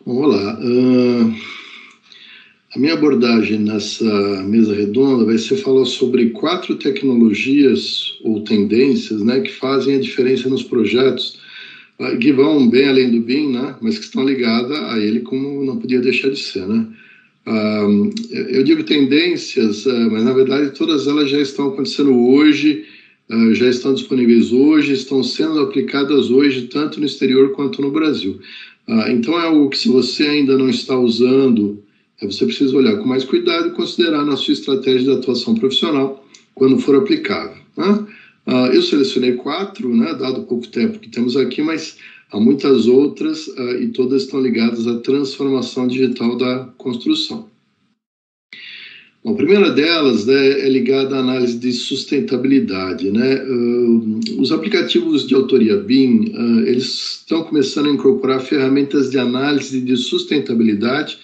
Vamos lá. A minha abordagem nessa mesa redonda vai ser falar sobre 4 tecnologias ou tendências, né, que fazem a diferença nos projetos, que vão bem além do BIM, né, mas que estão ligadas a ele como não podia deixar de ser, né. Eu digo tendências, mas na verdade todas elas já estão acontecendo hoje, já estão disponíveis hoje, estão sendo aplicadas hoje, tanto no exterior quanto no Brasil. Então é algo que, se você ainda não está usando, você precisa olhar com mais cuidado e considerar na sua estratégia de atuação profissional quando for aplicável, né? Eu selecionei 4, né, dado o pouco tempo que temos aqui, mas há muitas outras e todas estão ligadas à transformação digital da construção. Bom, a primeira delas, né, é ligada à análise de sustentabilidade, né? Os aplicativos de autoria BIM, eles estão começando a incorporar ferramentas de análise de sustentabilidade,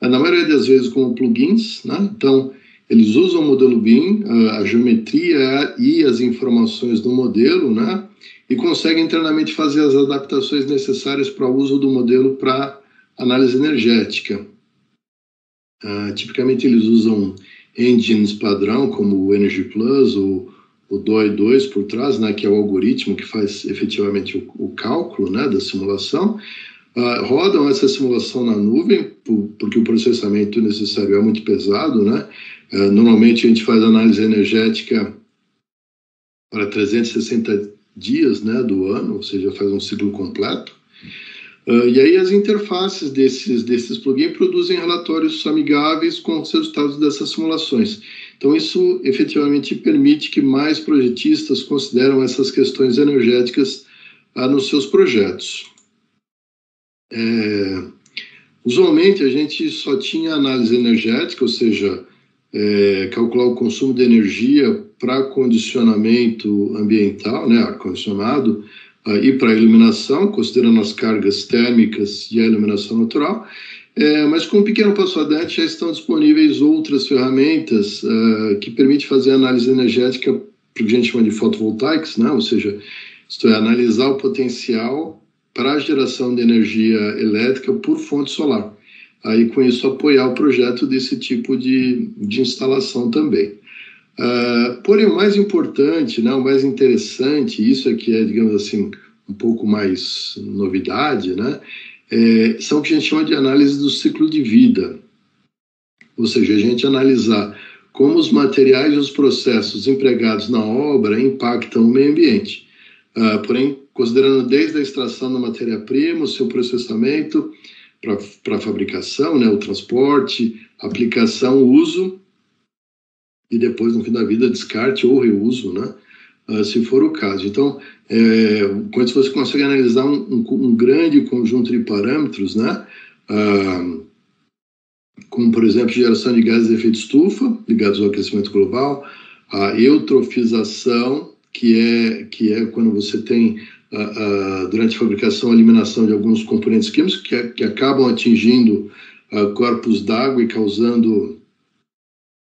na maioria das vezes como plugins, né? Então, eles usam o modelo BIM, a geometria e as informações do modelo, né? E conseguem internamente fazer as adaptações necessárias para o uso do modelo para análise energética. Tipicamente eles usam engines padrão, como o Energy Plus, o DOI 2 por trás, né, que é o algoritmo que faz efetivamente o cálculo, né, da simulação. Rodam essa simulação na nuvem, porque o processamento necessário é muito pesado, né? Normalmente a gente faz análise energética para 360 dias, né, do ano, ou seja, faz um ciclo completo. E aí as interfaces desses plugins produzem relatórios amigáveis com os resultados dessas simulações. Então isso efetivamente permite que mais projetistas consideram essas questões energéticas nos seus projetos. Usualmente a gente só tinha análise energética, ou seja, calcular o consumo de energia para condicionamento ambiental, né, ar-condicionado, e para iluminação, considerando as cargas térmicas e a iluminação natural, mas com um pequeno passo adiante já estão disponíveis outras ferramentas que permitem fazer análise energética, que a gente chama de fotovoltaics, né? Ou seja, isto é, analisar o potencial para a geração de energia elétrica por fonte solar. Aí, com isso, apoiar o projeto desse tipo de instalação também. Porém, o mais importante, né, o mais interessante, isso aqui é, digamos assim, um pouco mais novidade, né, são o que a gente chama de análise do ciclo de vida. Ou seja, a gente analisar como os materiais e os processos empregados na obra impactam o meio ambiente. Porém, considerando desde a extração da matéria-prima, o seu processamento para a fabricação, né, o transporte, aplicação, uso, e depois, no fim da vida, descarte ou reuso, né, se for o caso. Então, com isso você consegue analisar um grande conjunto de parâmetros, né, como, por exemplo, geração de gases de efeito estufa, ligados ao aquecimento global, a eutrofização, que é quando você tem, durante a fabricação, a eliminação de alguns componentes químicos que acabam atingindo corpos d'água e causando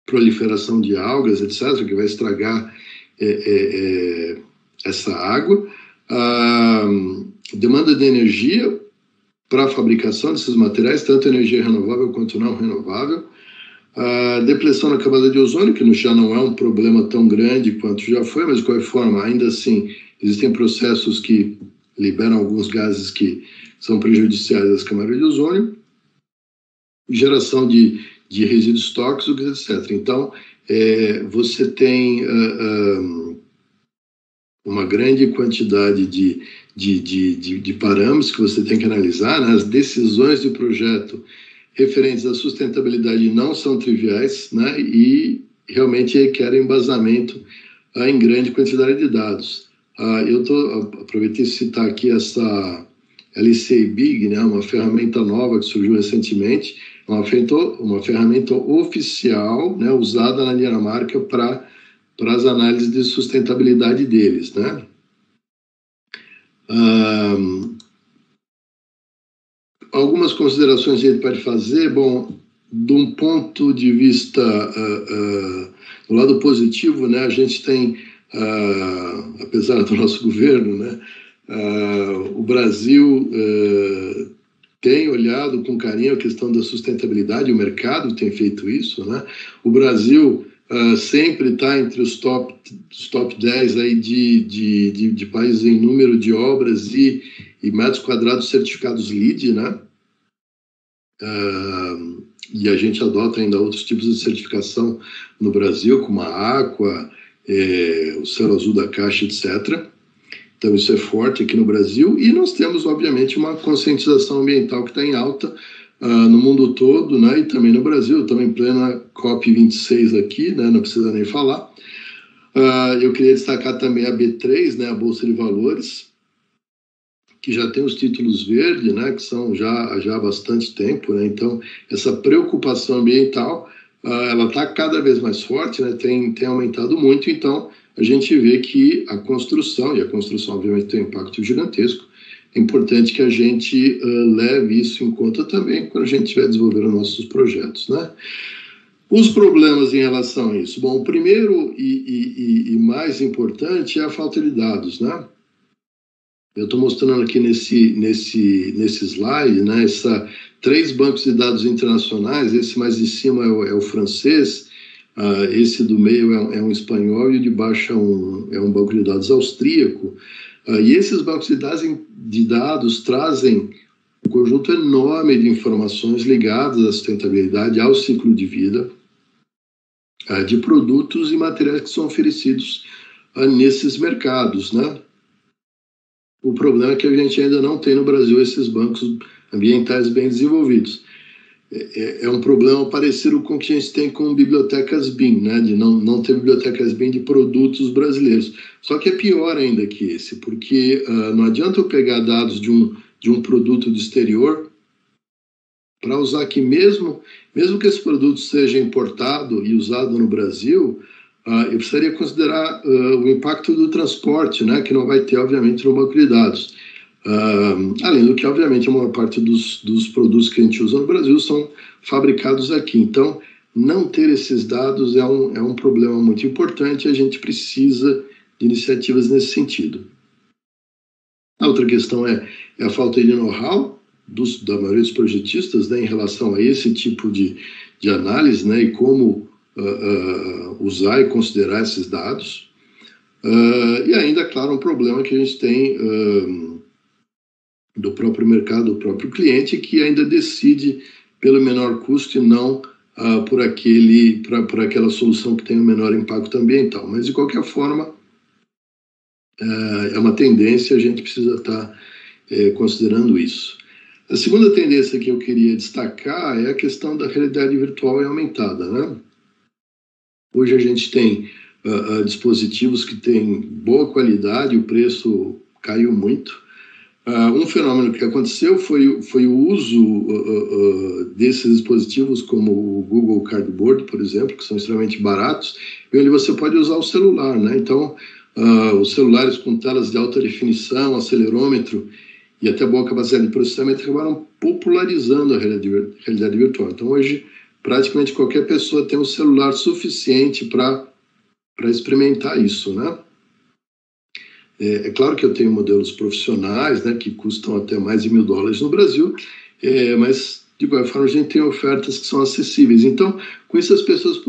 proliferação de algas, etc., que vai estragar essa água. Demanda de energia para a fabricação desses materiais, tanto energia renovável quanto não renovável. Depressão na camada de ozônio, que já não é um problema tão grande quanto já foi, mas de qualquer forma, ainda assim, existem processos que liberam alguns gases que são prejudiciais às camadas de ozônio. Geração de resíduos tóxicos, etc. Então, você tem uma grande quantidade de parâmetros que você tem que analisar, né? As decisões de projeto referentes à sustentabilidade não são triviais, né? E realmente requerem embasamento em grande quantidade de dados. Eu aproveitei de citar aqui essa LCA Big, né? Uma ferramenta nova que surgiu recentemente, uma ferramenta oficial, né, usada na Dinamarca para as análises de sustentabilidade deles, né? Algumas considerações que a gente pode fazer. Bom, de um ponto de vista do lado positivo, né, a gente tem, apesar do nosso governo, né, o Brasil tem olhado com carinho a questão da sustentabilidade, o mercado tem feito isso, né? O Brasil sempre está entre os top 10 aí de países em número de obras e metros quadrados certificados LEED, né? E a gente adota ainda outros tipos de certificação no Brasil, como a Aqua, o Selo Azul da Caixa, etc. Então isso é forte aqui no Brasil, e nós temos, obviamente, uma conscientização ambiental que está em alta no mundo todo, né, e também no Brasil. Estamos em plena COP26 aqui, né, não precisa nem falar. Eu queria destacar também a B3, né, a Bolsa de Valores, que já tem os títulos verdes, né, que são já há bastante tempo, né, então essa preocupação ambiental, ela está cada vez mais forte, né, tem aumentado muito. Então a gente vê que a construção, e a construção obviamente tem um impacto gigantesco, é importante que a gente leve isso em conta também quando a gente estiver desenvolvendo nossos projetos, né? Os problemas em relação a isso. Bom, o primeiro e mais importante é a falta de dados, né? Eu estou mostrando aqui nesse slide, né, 3 bancos de dados internacionais. Esse mais de cima é o francês, esse do meio é um espanhol, e o de baixo é um banco de dados austríaco. E esses bancos de dados trazem um conjunto enorme de informações ligadas à sustentabilidade, ao ciclo de vida, de produtos e materiais que são oferecidos nesses mercados, né? O problema é que a gente ainda não tem no Brasil esses bancos ambientais bem desenvolvidos. É um problema parecido com o que a gente tem com bibliotecas BIM, né? De não ter bibliotecas BIM de produtos brasileiros. Só que é pior ainda que esse, porque não adianta eu pegar dados de um produto do exterior para usar aqui, mesmo que esse produto seja importado e usado no Brasil. Eu precisaria considerar o impacto do transporte, né, que não vai ter, obviamente, no banco de dados. Além do que, obviamente, a maior parte dos produtos que a gente usa no Brasil são fabricados aqui. Então, não ter esses dados é um problema muito importante, e a gente precisa de iniciativas nesse sentido. A outra questão é a falta de know-how da maioria dos projetistas, né, em relação a esse tipo de análise, né, e como usar e considerar esses dados. E ainda, claro, um problema que a gente tem do próprio mercado, do próprio cliente, que ainda decide pelo menor custo e não por aquela solução que tem o menor impacto ambiental. Mas, de qualquer forma, é uma tendência, a gente precisa estar considerando isso. A segunda tendência que eu queria destacar é a questão da realidade virtual e aumentada, né? Hoje a gente tem dispositivos que têm boa qualidade, o preço caiu muito. Um fenômeno que aconteceu foi o uso desses dispositivos, como o Google Cardboard, por exemplo, que são extremamente baratos, e onde você pode usar o celular, né? Então, os celulares com telas de alta definição, acelerômetro e até boa capacidade de processamento acabaram popularizando a realidade virtual. Então, hoje, praticamente qualquer pessoa tem um celular suficiente para experimentar isso, né? É claro que eu tenho modelos profissionais, né, que custam até mais de $1.000 no Brasil, mas, de qualquer forma, a gente tem ofertas que são acessíveis. Então, com isso, as pessoas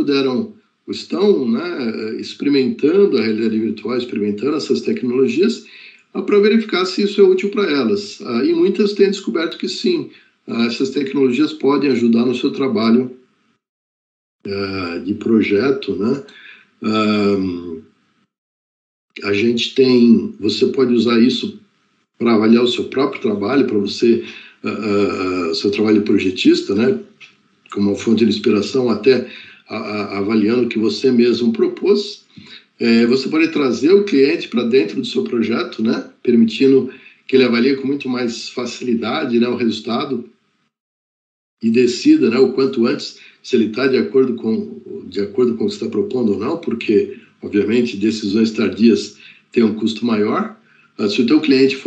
estão, né, experimentando a realidade virtual, experimentando essas tecnologias, para verificar se isso é útil para elas. E muitas têm descoberto que sim, essas tecnologias podem ajudar no seu trabalho de projeto, né? Você pode usar isso para avaliar o seu próprio trabalho, para você, seu trabalho de projetista, né? Como uma fonte de inspiração, até avaliando o que você mesmo propôs. Você pode trazer o cliente para dentro do seu projeto, né? Permitindo que ele avalie com muito mais facilidade, né, o resultado e decida, né, o quanto antes se ele está de acordo com o que você está propondo ou não, porque, obviamente, decisões tardias têm um custo maior. Se o teu cliente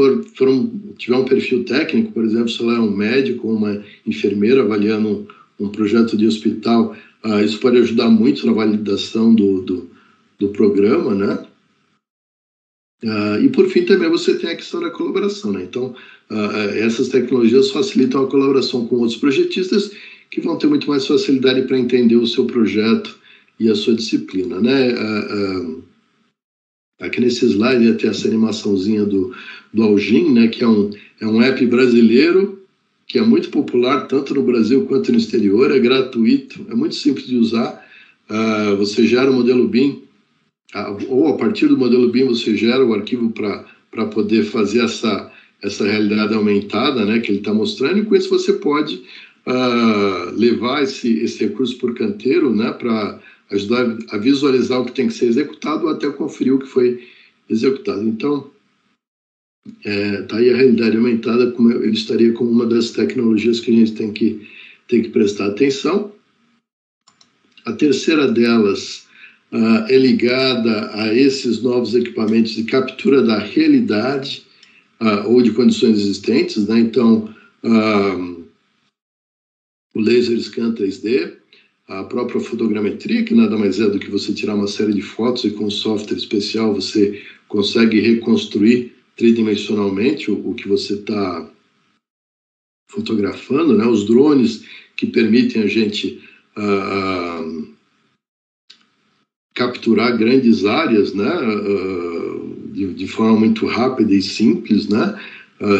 tiver um perfil técnico, por exemplo, se lá é um médico ou uma enfermeira avaliando um projeto de hospital, isso pode ajudar muito na validação do programa, né? E por fim também você tem a questão da colaboração, né? Então essas tecnologias facilitam a colaboração com outros projetistas que vão ter muito mais facilidade para entender o seu projeto e a sua disciplina, né? Aqui nesse slide tem essa animaçãozinha do Algin, né? Que é um app brasileiro que é muito popular tanto no Brasil quanto no exterior, é gratuito, é muito simples de usar. Você gera o modelo BIM, ou a partir do modelo BIM você gera o arquivo para poder fazer essa realidade aumentada, né, que ele está mostrando, e com isso você pode levar esse recurso por canteiro, né, para ajudar a visualizar o que tem que ser executado ou até conferir o que foi executado. Então, tá aí a realidade aumentada, como ele estaria como uma das tecnologias que a gente tem que prestar atenção. A terceira delas é ligada a esses novos equipamentos de captura da realidade ou de condições existentes, né? Então, o laser scan 3D, a própria fotogrametria, que nada mais é do que você tirar uma série de fotos e com um software especial você consegue reconstruir tridimensionalmente o que você está fotografando, né? Os drones que permitem a gente capturar grandes áreas, né? De forma muito rápida e simples, né?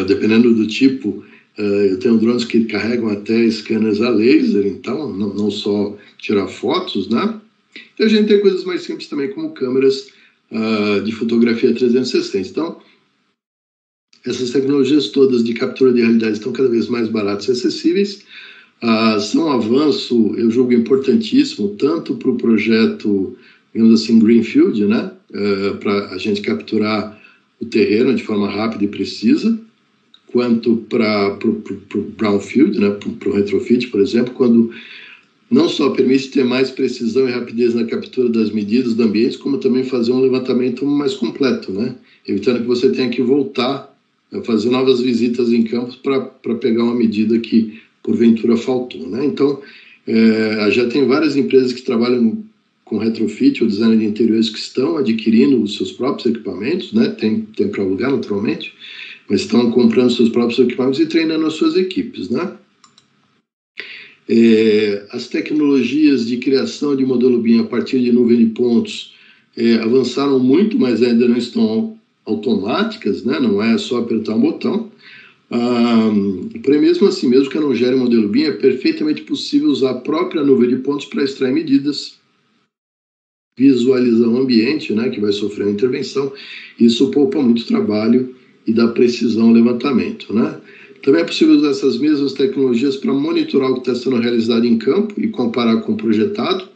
Dependendo do tipo, eu tenho drones que carregam até scanners a laser, então não só tirar fotos, né? E a gente tem coisas mais simples também, como câmeras de fotografia 360. Então, essas tecnologias todas de captura de realidade estão cada vez mais baratas e acessíveis. São um avanço, eu julgo, importantíssimo, tanto para o projeto, digamos assim, Greenfield, né? Para a gente capturar o terreno de forma rápida e precisa, quanto para o Brownfield, né? Para o retrofit, por exemplo, quando não só permite ter mais precisão e rapidez na captura das medidas do ambiente, como também fazer um levantamento mais completo, né? Evitando que você tenha que voltar a fazer novas visitas em campos para pegar uma medida que porventura faltou, né? Então, já tem várias empresas que trabalham com retrofit ou design de interiores que estão adquirindo os seus próprios equipamentos, né? Tem para alugar, naturalmente, mas estão comprando seus próprios equipamentos e treinando as suas equipes, né? As tecnologias de criação de modelo BIM a partir de nuvem de pontos avançaram muito, mas ainda não estão automáticas, né? Não é só apertar um botão. Porém, mesmo assim, mesmo que eu não gere um modelo BIM, é perfeitamente possível usar a própria nuvem de pontos para extrair medidas, visualizar o ambiente, né, que vai sofrer uma intervenção. Isso poupa muito trabalho e dá precisão ao levantamento, né? Também é possível usar essas mesmas tecnologias para monitorar o que está sendo realizado em campo e comparar com o projetado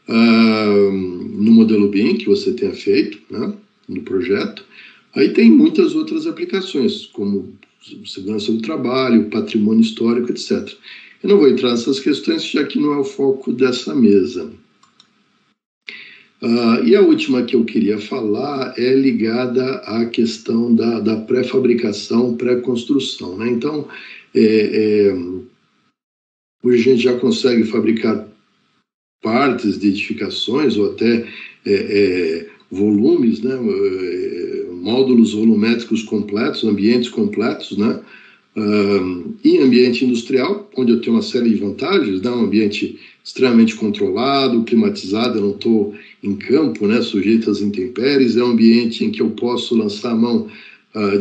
no modelo BIM que você tenha feito, né, no projeto. Aí tem muitas outras aplicações, como segurança do trabalho, patrimônio histórico, etc. Eu não vou entrar nessas questões, já que não é o foco dessa mesa. E a última que eu queria falar é ligada à questão da pré-fabricação, pré-construção, né? Então, hoje a gente já consegue fabricar partes de edificações ou até volumes, né? Módulos volumétricos completos, ambientes completos, né? Em ambiente industrial, onde eu tenho uma série de vantagens, né? Um ambiente extremamente controlado, climatizado, eu não estou em campo, né? Sujeito às intempéries, é um ambiente em que eu posso lançar a mão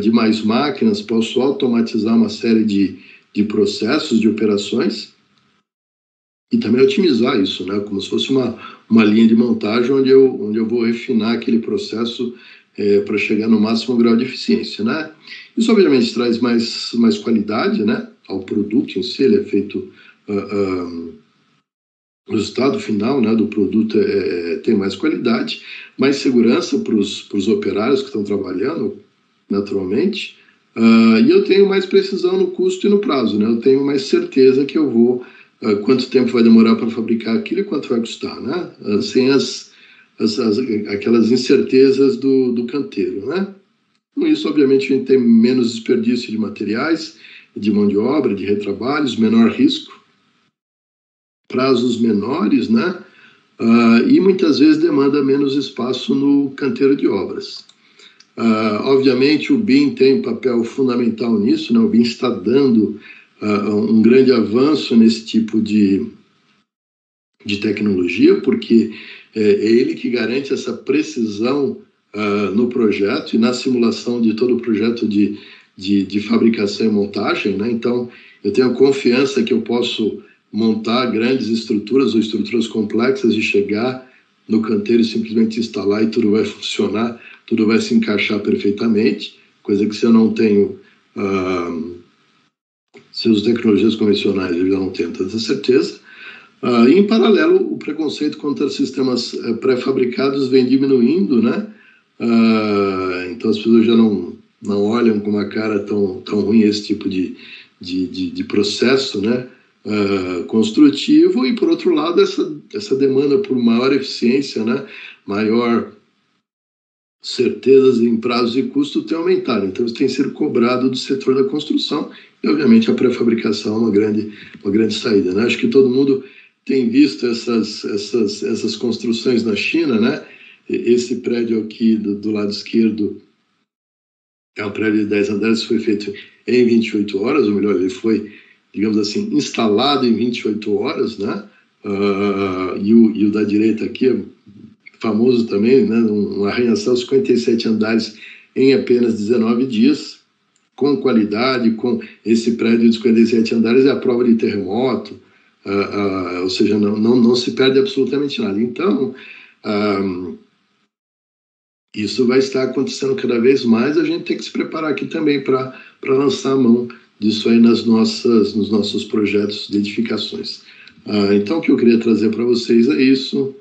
de mais máquinas, posso automatizar uma série de processos, de operações, e também otimizar isso, né? Como se fosse uma linha de montagem onde eu vou refinar aquele processo para chegar no máximo grau de eficiência, né? Isso obviamente traz mais qualidade, né, ao produto em si. Ele é feito, o resultado final, né, do produto tem mais qualidade, mais segurança para os operários que estão trabalhando, naturalmente, e eu tenho mais precisão no custo e no prazo, né? Eu tenho mais certeza que eu vou, quanto tempo vai demorar para fabricar aquilo e quanto vai custar, né? Sem aquelas incertezas do canteiro, né? Com isso, obviamente, a gente tem menos desperdício de materiais, de mão de obra, de retrabalhos, menor risco, prazos menores, né? E muitas vezes demanda menos espaço no canteiro de obras. Obviamente, o BIM tem papel fundamental nisso, né? O BIM está dando um grande avanço nesse tipo de tecnologia, porque é ele que garante essa precisão no projeto e na simulação de todo o projeto de fabricação e montagem, né? Então, eu tenho confiança que eu posso montar grandes estruturas ou estruturas complexas e chegar no canteiro e simplesmente instalar e tudo vai funcionar, tudo vai se encaixar perfeitamente, coisa que se eu não tenho, se eu uso tecnologias convencionais, eu já não tenho tanta certeza. E, em paralelo, o preconceito contra sistemas pré-fabricados vem diminuindo, né? Então as pessoas já não olham com uma cara tão ruim esse tipo de processo, né? Construtivo, e por outro lado essa demanda por maior eficiência, né? Maior certezas em prazos e custo tem aumentado, então isso tem sido cobrado do setor da construção e obviamente a pré-fabricação é uma grande saída, né? Acho que todo mundo tem visto essas construções na China, né? Esse prédio aqui do lado esquerdo é um prédio de 10 andares, foi feito em 28 horas, ou melhor, ele foi, digamos assim, instalado em 28 horas, né? E o da direita aqui é famoso também, né? Um arranha-céu 57 andares em apenas 19 dias, com qualidade, com esse prédio de 57 andares, é a prova de terremoto, ou seja, não se perde absolutamente nada. Então, isso vai estar acontecendo cada vez mais, a gente tem que se preparar aqui também para lançar a mão disso aí nos nossos projetos de edificações. Então, o que eu queria trazer para vocês é isso,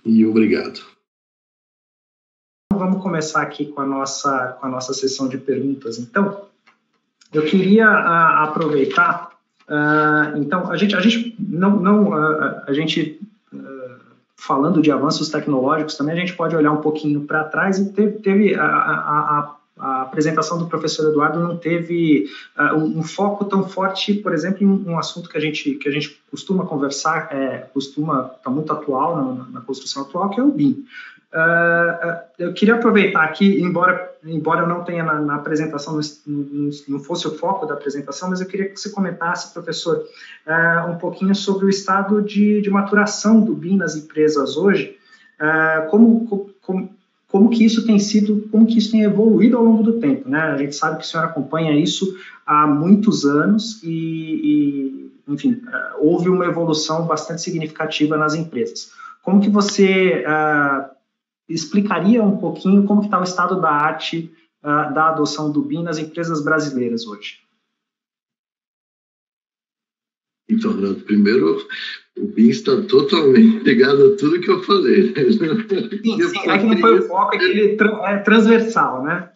e obrigado. Vamos começar aqui com a nossa sessão de perguntas. Então, eu queria aproveitar. Então, a gente falando de avanços tecnológicos, também a gente pode olhar um pouquinho para trás e teve a apresentação do professor Eduardo não teve um foco tão forte, por exemplo, em um assunto que a gente costuma conversar, está muito atual na construção atual, que é o BIM. Eu queria aproveitar aqui, embora eu não tenha na apresentação, não fosse o foco da apresentação, mas eu queria que você comentasse, professor, um pouquinho sobre o estado de maturação do BIM nas empresas hoje, como que isso tem sido, como que isso tem evoluído ao longo do tempo, né? A gente sabe que o senhor acompanha isso há muitos anos e enfim, houve uma evolução bastante significativa nas empresas. Como que você explicaria um pouquinho como que está o estado da arte da adoção do BIM nas empresas brasileiras hoje? Então, Renato, primeiro, o BIM está totalmente ligado a tudo que eu falei. Sim, é que não foi o foco, é que ele é transversal, né?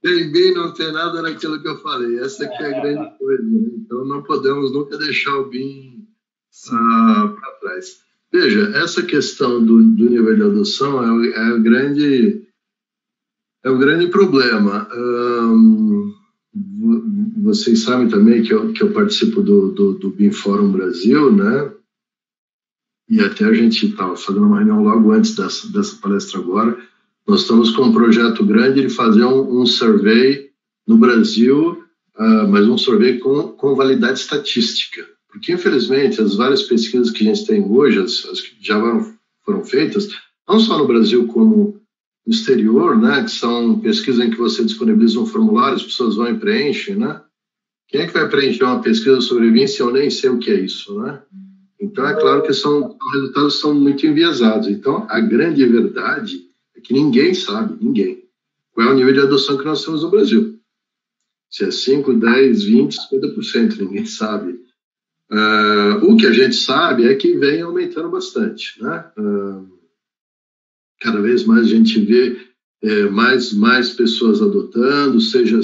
Tem BIM, não tem nada naquilo que eu falei. Essa que é a grande coisa. Né? Então, não podemos nunca deixar o BIM para trás. Veja, essa questão do nível de adoção é o grande problema. Vocês sabem também que eu participo do BIM Fórum Brasil, né? E até a gente estava fazendo uma reunião logo antes dessa palestra agora. Nós estamos com um projeto grande de fazer um survey no Brasil, mas um survey com validade estatística. Porque, infelizmente, as várias pesquisas que a gente tem hoje, as que já foram feitas, não só no Brasil como no exterior, né, que são pesquisas em que você disponibiliza um formulário, as pessoas vão e preenchem, né? Quem é que vai preencher uma pesquisa sobre BIM se eu nem sei o que é isso, né? Então, é claro que os resultados são muito enviesados. Então, a grande verdade é que ninguém sabe, qual é o nível de adoção que nós temos no Brasil. Se é 5, 10, 20, 50%, ninguém sabe. O que a gente sabe é que vem aumentando bastante, né? Cada vez mais a gente vê mais pessoas adotando, seja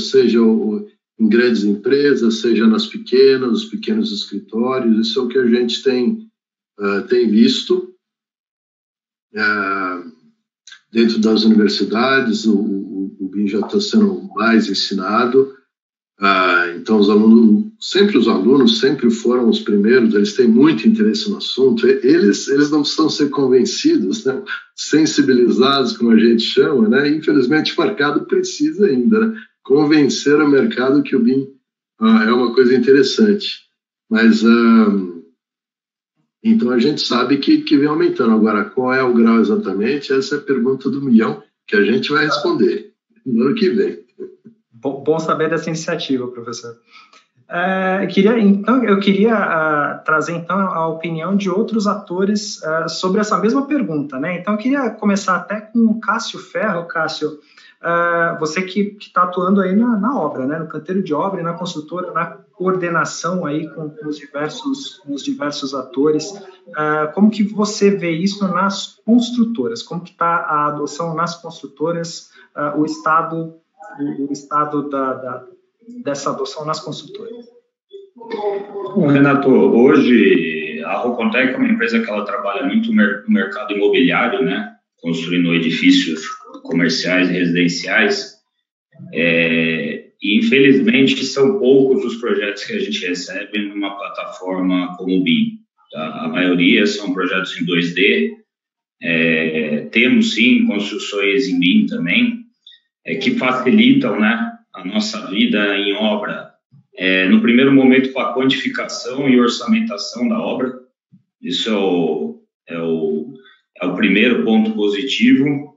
em grandes empresas, seja nas pequenas, os pequenos escritórios. Isso é o que a gente tem visto dentro das universidades. O BIM já está sendo mais ensinado, então os alunos sempre os alunos sempre foram os primeiros, eles têm muito interesse no assunto, eles não precisam ser convencidos, né? Sensibilizados, como a gente chama, né? Infelizmente o mercado precisa ainda, né? Convencer o mercado que o BIM é uma coisa interessante, mas então a gente sabe que vem aumentando. Agora, qual é o grau exatamente? Essa é a pergunta do milhão que a gente vai responder no ano que vem. Bom saber dessa iniciativa, professor. Eu queria trazer então a opinião de outros atores sobre essa mesma pergunta, né? Então eu queria começar até com o Cássio Ferro. Cássio, você que está atuando aí na obra, né? No canteiro de obra e na construtora, na coordenação aí com os diversos atores. Como que você vê isso nas construtoras? Como que está a adoção nas construtoras, o estado dessa adoção nas construtoras? Bom, Renato, hoje a Rocontec é uma empresa que ela trabalha muito no mercado imobiliário, né? Construindo edifícios comerciais e residenciais. E infelizmente são poucos os projetos que a gente recebe numa plataforma como o BIM. Tá? A maioria são projetos em 2D. Temos sim construções em BIM também, que facilitam, né, a nossa vida em obra. No primeiro momento, com a quantificação e orçamentação da obra. Isso é o primeiro ponto positivo.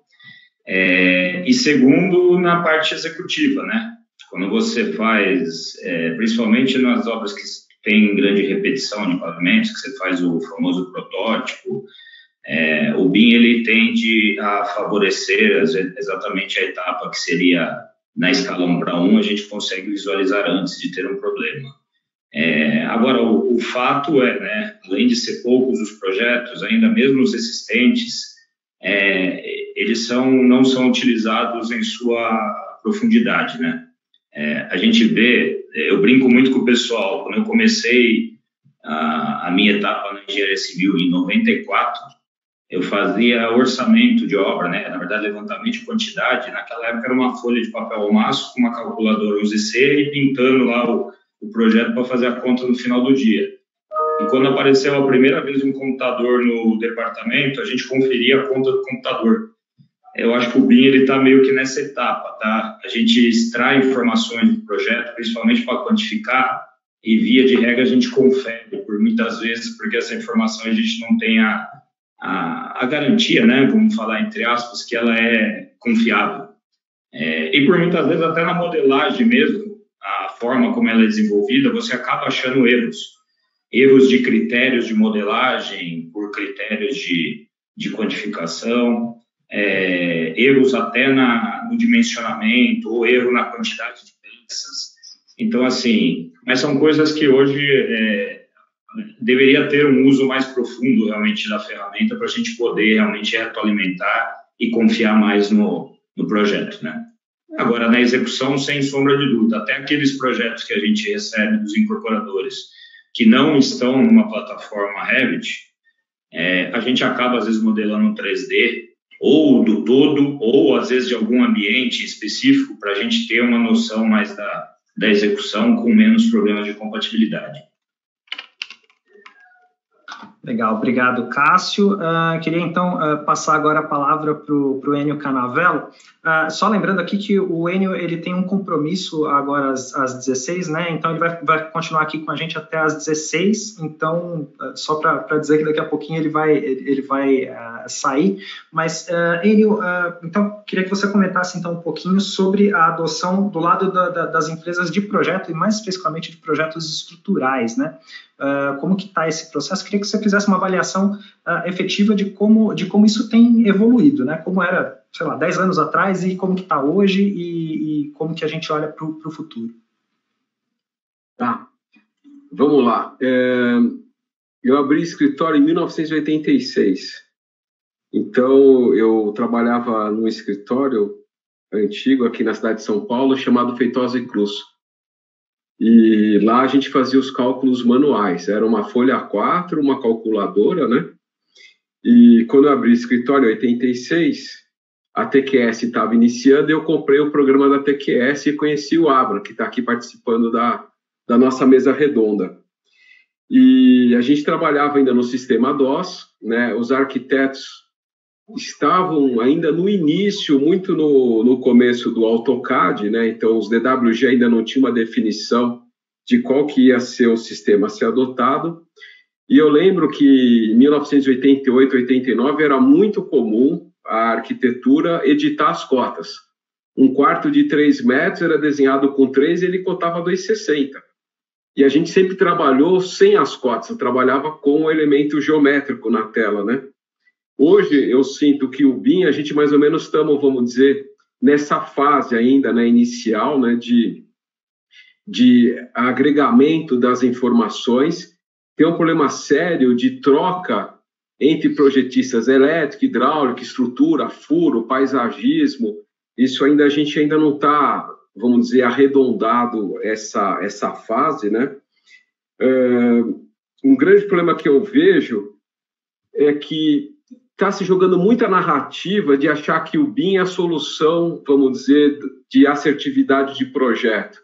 E segundo, na parte executiva, né? Quando você faz, principalmente nas obras que tem grande repetição de pavimentos, que você faz o famoso protótipo, o BIM ele tende a favorecer exatamente a etapa que seria na escala 1:1, a gente consegue visualizar antes de ter um problema. Agora, o fato né, além de ser poucos os projetos, ainda mesmo os existentes, eles não são utilizados em sua profundidade, né? A gente vê, eu brinco muito com o pessoal, quando eu comecei a minha etapa na engenharia civil em 94, eu fazia orçamento de obra, né? Na verdade, levantamento de quantidade. Naquela época era uma folha de papel ao maço com uma calculadora 11C e pintando lá o projeto para fazer a conta no final do dia. E quando apareceu a primeira vez um computador no departamento, a gente conferia a conta do computador. Eu acho que o BIM está meio que nessa etapa, tá? A gente extrai informações do projeto, principalmente para quantificar, e via de regra a gente confere por muitas vezes, porque essa informação a gente não tem a garantia, né, vamos falar entre aspas, que ela é confiável. E por muitas vezes até na modelagem mesmo, a forma como ela é desenvolvida, você acaba achando erros de critérios de modelagem, por critérios de quantificação, erros até no dimensionamento, ou erro na quantidade de peças. Então, assim, mas são coisas que hoje deveria ter um uso mais profundo realmente da ferramenta para a gente poder realmente retroalimentar e confiar mais no projeto, né? Agora, na execução, sem sombra de dúvida, até aqueles projetos que a gente recebe dos incorporadores que não estão numa plataforma Revit, a gente acaba, às vezes, modelando um 3D, ou do todo, ou, às vezes, de algum ambiente específico, para a gente ter uma noção mais da execução com menos problemas de compatibilidade. Legal, obrigado, Cássio. Queria, então, passar agora a palavra para o Enio Canavello. Só lembrando aqui que o Enio ele tem um compromisso agora às 16, né? Então, ele vai continuar aqui com a gente até às 16. Então, só para dizer que daqui a pouquinho ele vai sair. Mas, Enio, então, queria que você comentasse, então, um pouquinho sobre a adoção do lado das empresas de projeto, e mais especificamente de projetos estruturais, né? Como que está esse processo? Queria que você fizesse uma avaliação efetiva de como isso tem evoluído, né? Como era, sei lá, 10 anos atrás e como que está hoje e como que a gente olha para o futuro. Tá, vamos lá. Eu abri escritório em 1986. Então, eu trabalhava num escritório antigo aqui na cidade de São Paulo, chamado Feitosa e Cruz. E lá a gente fazia os cálculos manuais. Era uma folha A4, uma calculadora, né? E quando eu abri o escritório em 86, a TQS estava iniciando e eu comprei o programa da TQS e conheci o Abra, que está aqui participando da da nossa mesa redonda. E a gente trabalhava ainda no sistema DOS, né? Os arquitetos estavam ainda no início, muito no começo do AutoCAD, né? Então os DWG ainda não tinham uma definição de qual que ia ser o sistema a ser adotado. E eu lembro que em 1988, 89 era muito comum a arquitetura editar as cotas. Um quarto de 3 metros era desenhado com 3 e ele cotava 2,60. E a gente sempre trabalhou sem as cotas, trabalhava com o elemento geométrico na tela, né? Hoje eu sinto que o BIM, a gente mais ou menos estamos, vamos dizer, nessa fase ainda, né, inicial, né, de agregamento das informações. Tem um problema sério de troca entre projetistas elétrico, hidráulico, estrutura, furo, paisagismo. Isso ainda a gente ainda não está, vamos dizer, arredondado essa fase, né? Um grande problema que eu vejo é que está se jogando muita narrativa de achar que o BIM é a solução, vamos dizer, de assertividade de projeto.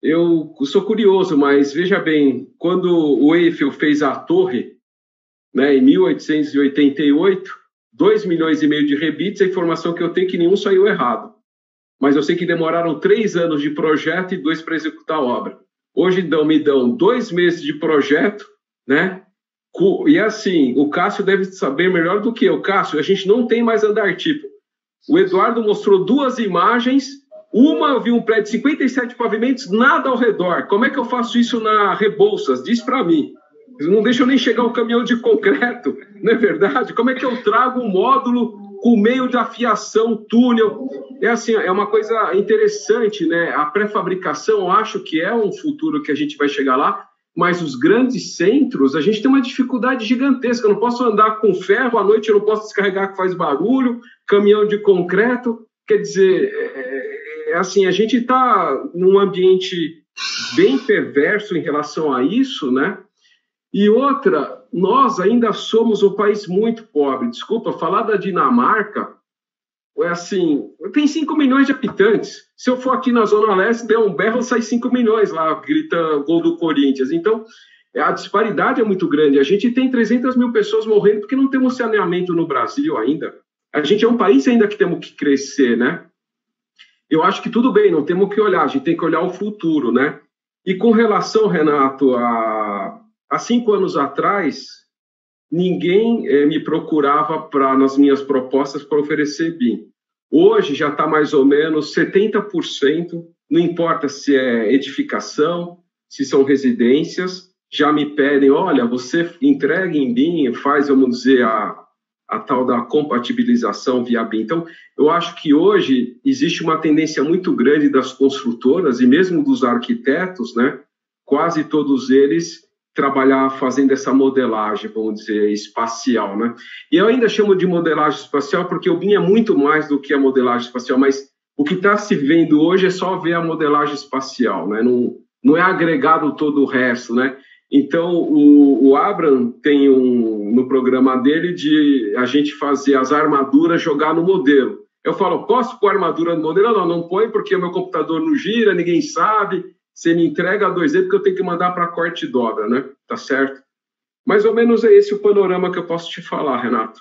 Eu sou curioso, mas veja bem, quando o Eiffel fez a torre, né, em 1888, 2,5 milhões de rebits, a informação que eu tenho é que nenhum saiu errado. Mas eu sei que demoraram 3 anos de projeto e 2 para executar a obra. Hoje me dão 2 meses de projeto, né? E assim, o Cássio deve saber melhor do que eu. Cássio, a gente não tem mais andar tipo. O Eduardo mostrou 2 imagens, uma eu vi um prédio de 57 pavimentos, nada ao redor. Como é que eu faço isso na Rebouças? Diz para mim. Não deixa eu nem chegar um caminhão de concreto, não é verdade? Como é que eu trago um módulo com meio de afiação, túnel? É assim, é uma coisa interessante, né? A pré-fabricação, eu acho que é um futuro que a gente vai chegar lá, mas os grandes centros, a gente tem uma dificuldade gigantesca. Eu não posso andar com ferro, à noite eu não posso descarregar que faz barulho, caminhão de concreto. Quer dizer, assim, a gente está num ambiente bem perverso em relação a isso, né? E outra, nós ainda somos um país muito pobre. Desculpa, falar da Dinamarca, é assim, tem 5 milhões de habitantes. Se eu for aqui na Zona Leste, der um berro, sai 5 milhões lá, grita gol do Corinthians. Então, a disparidade é muito grande. A gente tem 300 mil pessoas morrendo porque não temos saneamento no Brasil ainda. A gente é um país ainda que temos que crescer, né? Eu acho que tudo bem, não temos que olhar, a gente tem que olhar o futuro, né? E com relação, Renato, há 5 anos atrás, ninguém me procurava nas minhas propostas para oferecer BIM. Hoje já está mais ou menos 70%, não importa se é edificação, se são residências, já me pedem, olha, você entrega em BIM, faz, vamos dizer, a tal da compatibilização via BIM. Então, eu acho que hoje existe uma tendência muito grande das construtoras e mesmo dos arquitetos, né? Quase todos eles trabalhar fazendo essa modelagem, vamos dizer, espacial, né? E eu ainda chamo de modelagem espacial porque o BIM é muito mais do que a modelagem espacial, mas o que está se vendo hoje é só ver a modelagem espacial, né? Não é agregado todo o resto, né? Então, o Abraham tem no programa dele de a gente fazer as armaduras jogar no modelo. Eu falo, posso pôr armadura no modelo? Não põe porque o meu computador não gira, ninguém sabe. Você me entrega a 2D porque eu tenho que mandar para corte e dobra, né? Tá certo? Mais ou menos é esse o panorama que eu posso te falar, Renato.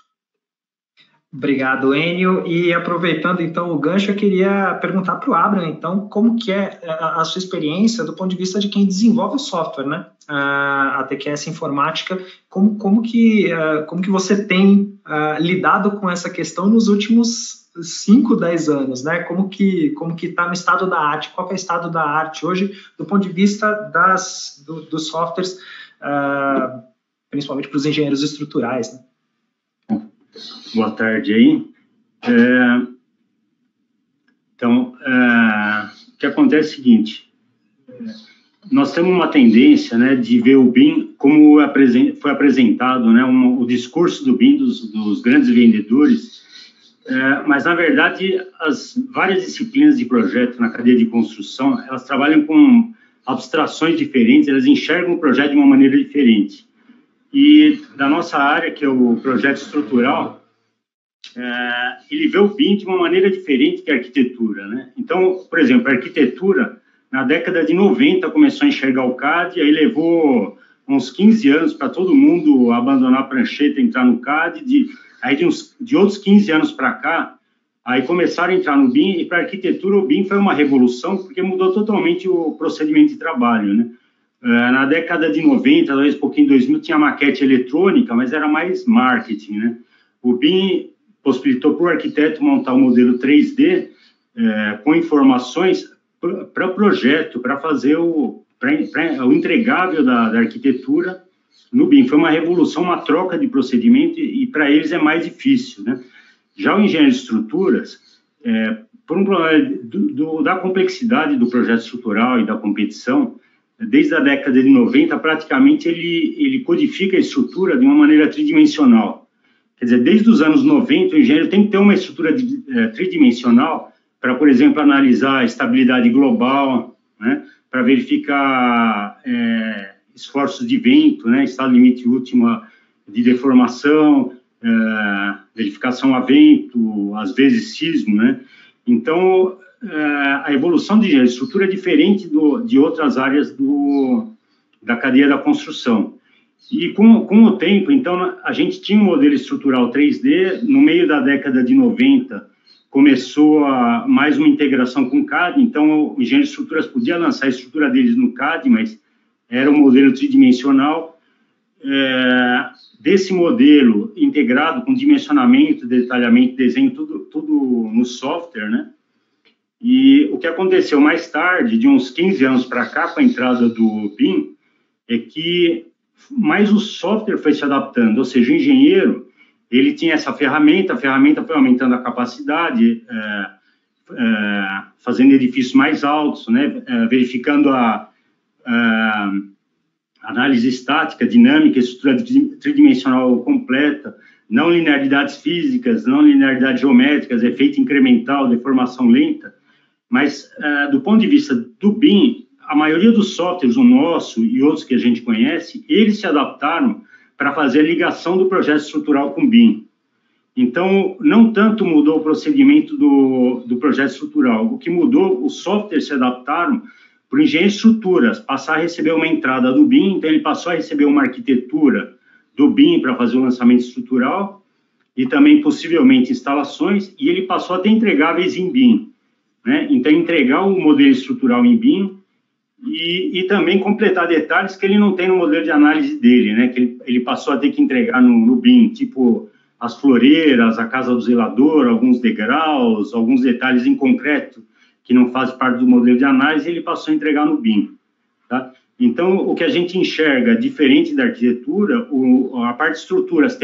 Obrigado, Enio. E aproveitando, então, o gancho, eu queria perguntar para o Abraham, então, como que é a sua experiência do ponto de vista de quem desenvolve o software, né? A TQS Informática, como que você tem lidado com essa questão nos últimos 5, 10 anos, né? Como que está no estado da arte? Qual que é o estado da arte hoje, do ponto de vista dos softwares, principalmente para os engenheiros estruturais, né? Boa tarde aí. Então, o que acontece é o seguinte, nós temos uma tendência, né, de ver o BIM como foi apresentado, né, o discurso do BIM dos grandes vendedores, mas, na verdade, as várias disciplinas de projeto na cadeia de construção, elas trabalham com abstrações diferentes, elas enxergam o projeto de uma maneira diferente. E da nossa área, que é o projeto estrutural, ele vê o BIM de uma maneira diferente que a arquitetura, né? Então, por exemplo, a arquitetura, na década de 90 começou a enxergar o CAD, aí levou uns 15 anos para todo mundo abandonar a prancheta e entrar no CAD, de outros 15 anos para cá, aí começaram a entrar no BIM, e para a arquitetura o BIM foi uma revolução, porque mudou totalmente o procedimento de trabalho, né? Na década de 90, talvez um pouquinho em 2000, tinha maquete eletrônica, mas era mais marketing, né? O BIM possibilitou para o arquiteto montar um modelo 3D com informações para projeto, para fazer o entregável da arquitetura no BIM. Foi uma revolução, uma troca de procedimento, e para eles é mais difícil, né? Já o engenheiro de estruturas, por um problema da complexidade do projeto estrutural e da competição, desde a década de 90, praticamente ele codifica a estrutura de uma maneira tridimensional. Quer dizer, desde os anos 90, o engenheiro tem que ter uma estrutura tridimensional para, por exemplo, analisar a estabilidade global, né, para verificar esforços de vento, né, estado limite último de deformação, verificação a vento, às vezes sismo, né? Então, a evolução de engenharia de estrutura é diferente de outras áreas da cadeia da construção. E com o tempo, então, a gente tinha um modelo estrutural 3D, no meio da década de 90, começou mais uma integração com o CAD, então o engenheiro de estruturas podia lançar a estrutura deles no CAD, mas era um modelo tridimensional. Desse modelo integrado com dimensionamento, detalhamento, desenho, tudo no software, né? E o que aconteceu mais tarde, de uns 15 anos para cá, com a entrada do BIM, é que mais o software foi se adaptando, ou seja, o engenheiro, ele tinha essa ferramenta, a ferramenta foi aumentando a capacidade, fazendo edifícios mais altos, né? Verificando a análise estática, dinâmica, estrutura tridimensional completa, não linearidades físicas, não linearidades geométricas, efeito incremental, deformação lenta. Mas, do ponto de vista do BIM, a maioria dos softwares, o nosso e outros que a gente conhece, eles se adaptaram para fazer a ligação do projeto estrutural com o BIM. Então, não tanto mudou o procedimento do projeto estrutural, o que mudou, os softwares se adaptaram para o engenheiro de estruturas passar a receber uma entrada do BIM, então ele passou a receber uma arquitetura do BIM para fazer o lançamento estrutural e também, possivelmente, instalações, e ele passou a ter entregáveis em BIM, né? Então, entregar o modelo estrutural em BIM e também completar detalhes que ele não tem no modelo de análise dele, né? Que ele passou a ter que entregar no BIM, tipo as floreiras, a casa do zelador, alguns degraus, alguns detalhes em concreto que não fazem parte do modelo de análise, ele passou a entregar no BIM, tá? Então, o que a gente enxerga diferente da arquitetura, a parte de estruturas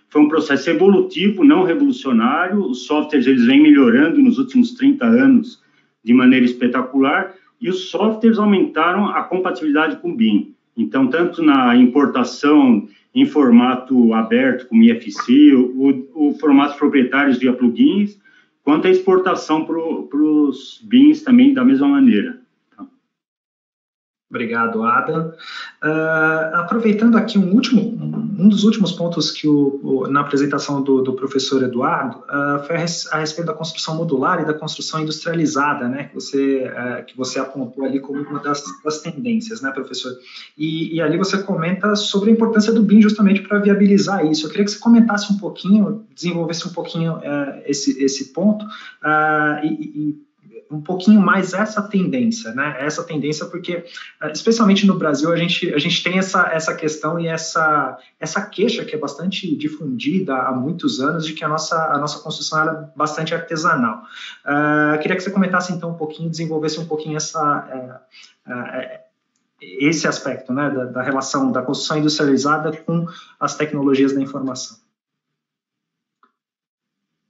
foi um processo evolutivo, não revolucionário. Os softwares eles vêm melhorando nos últimos 30 anos de maneira espetacular, e os softwares aumentaram a compatibilidade com o BIM. Então, tanto na importação em formato aberto, como IFC, ou formatos proprietários via plugins, quanto a exportação para os BIMs também da mesma maneira. Obrigado, Adam. Aproveitando aqui um dos últimos pontos que na apresentação do professor Eduardo foi a respeito da construção modular e da construção industrializada, né, que você apontou ali como uma das tendências, né, professor? E ali você comenta sobre a importância do BIM justamente para viabilizar isso. Eu queria que você comentasse um pouquinho, desenvolvesse um pouquinho esse ponto um pouquinho mais essa tendência, né? Essa tendência porque, especialmente no Brasil, a gente tem essa questão e essa queixa que é bastante difundida há muitos anos de que a nossa construção era bastante artesanal. Queria que você comentasse então um pouquinho, desenvolvesse um pouquinho esse aspecto, né, da relação da construção industrializada com as tecnologias da informação.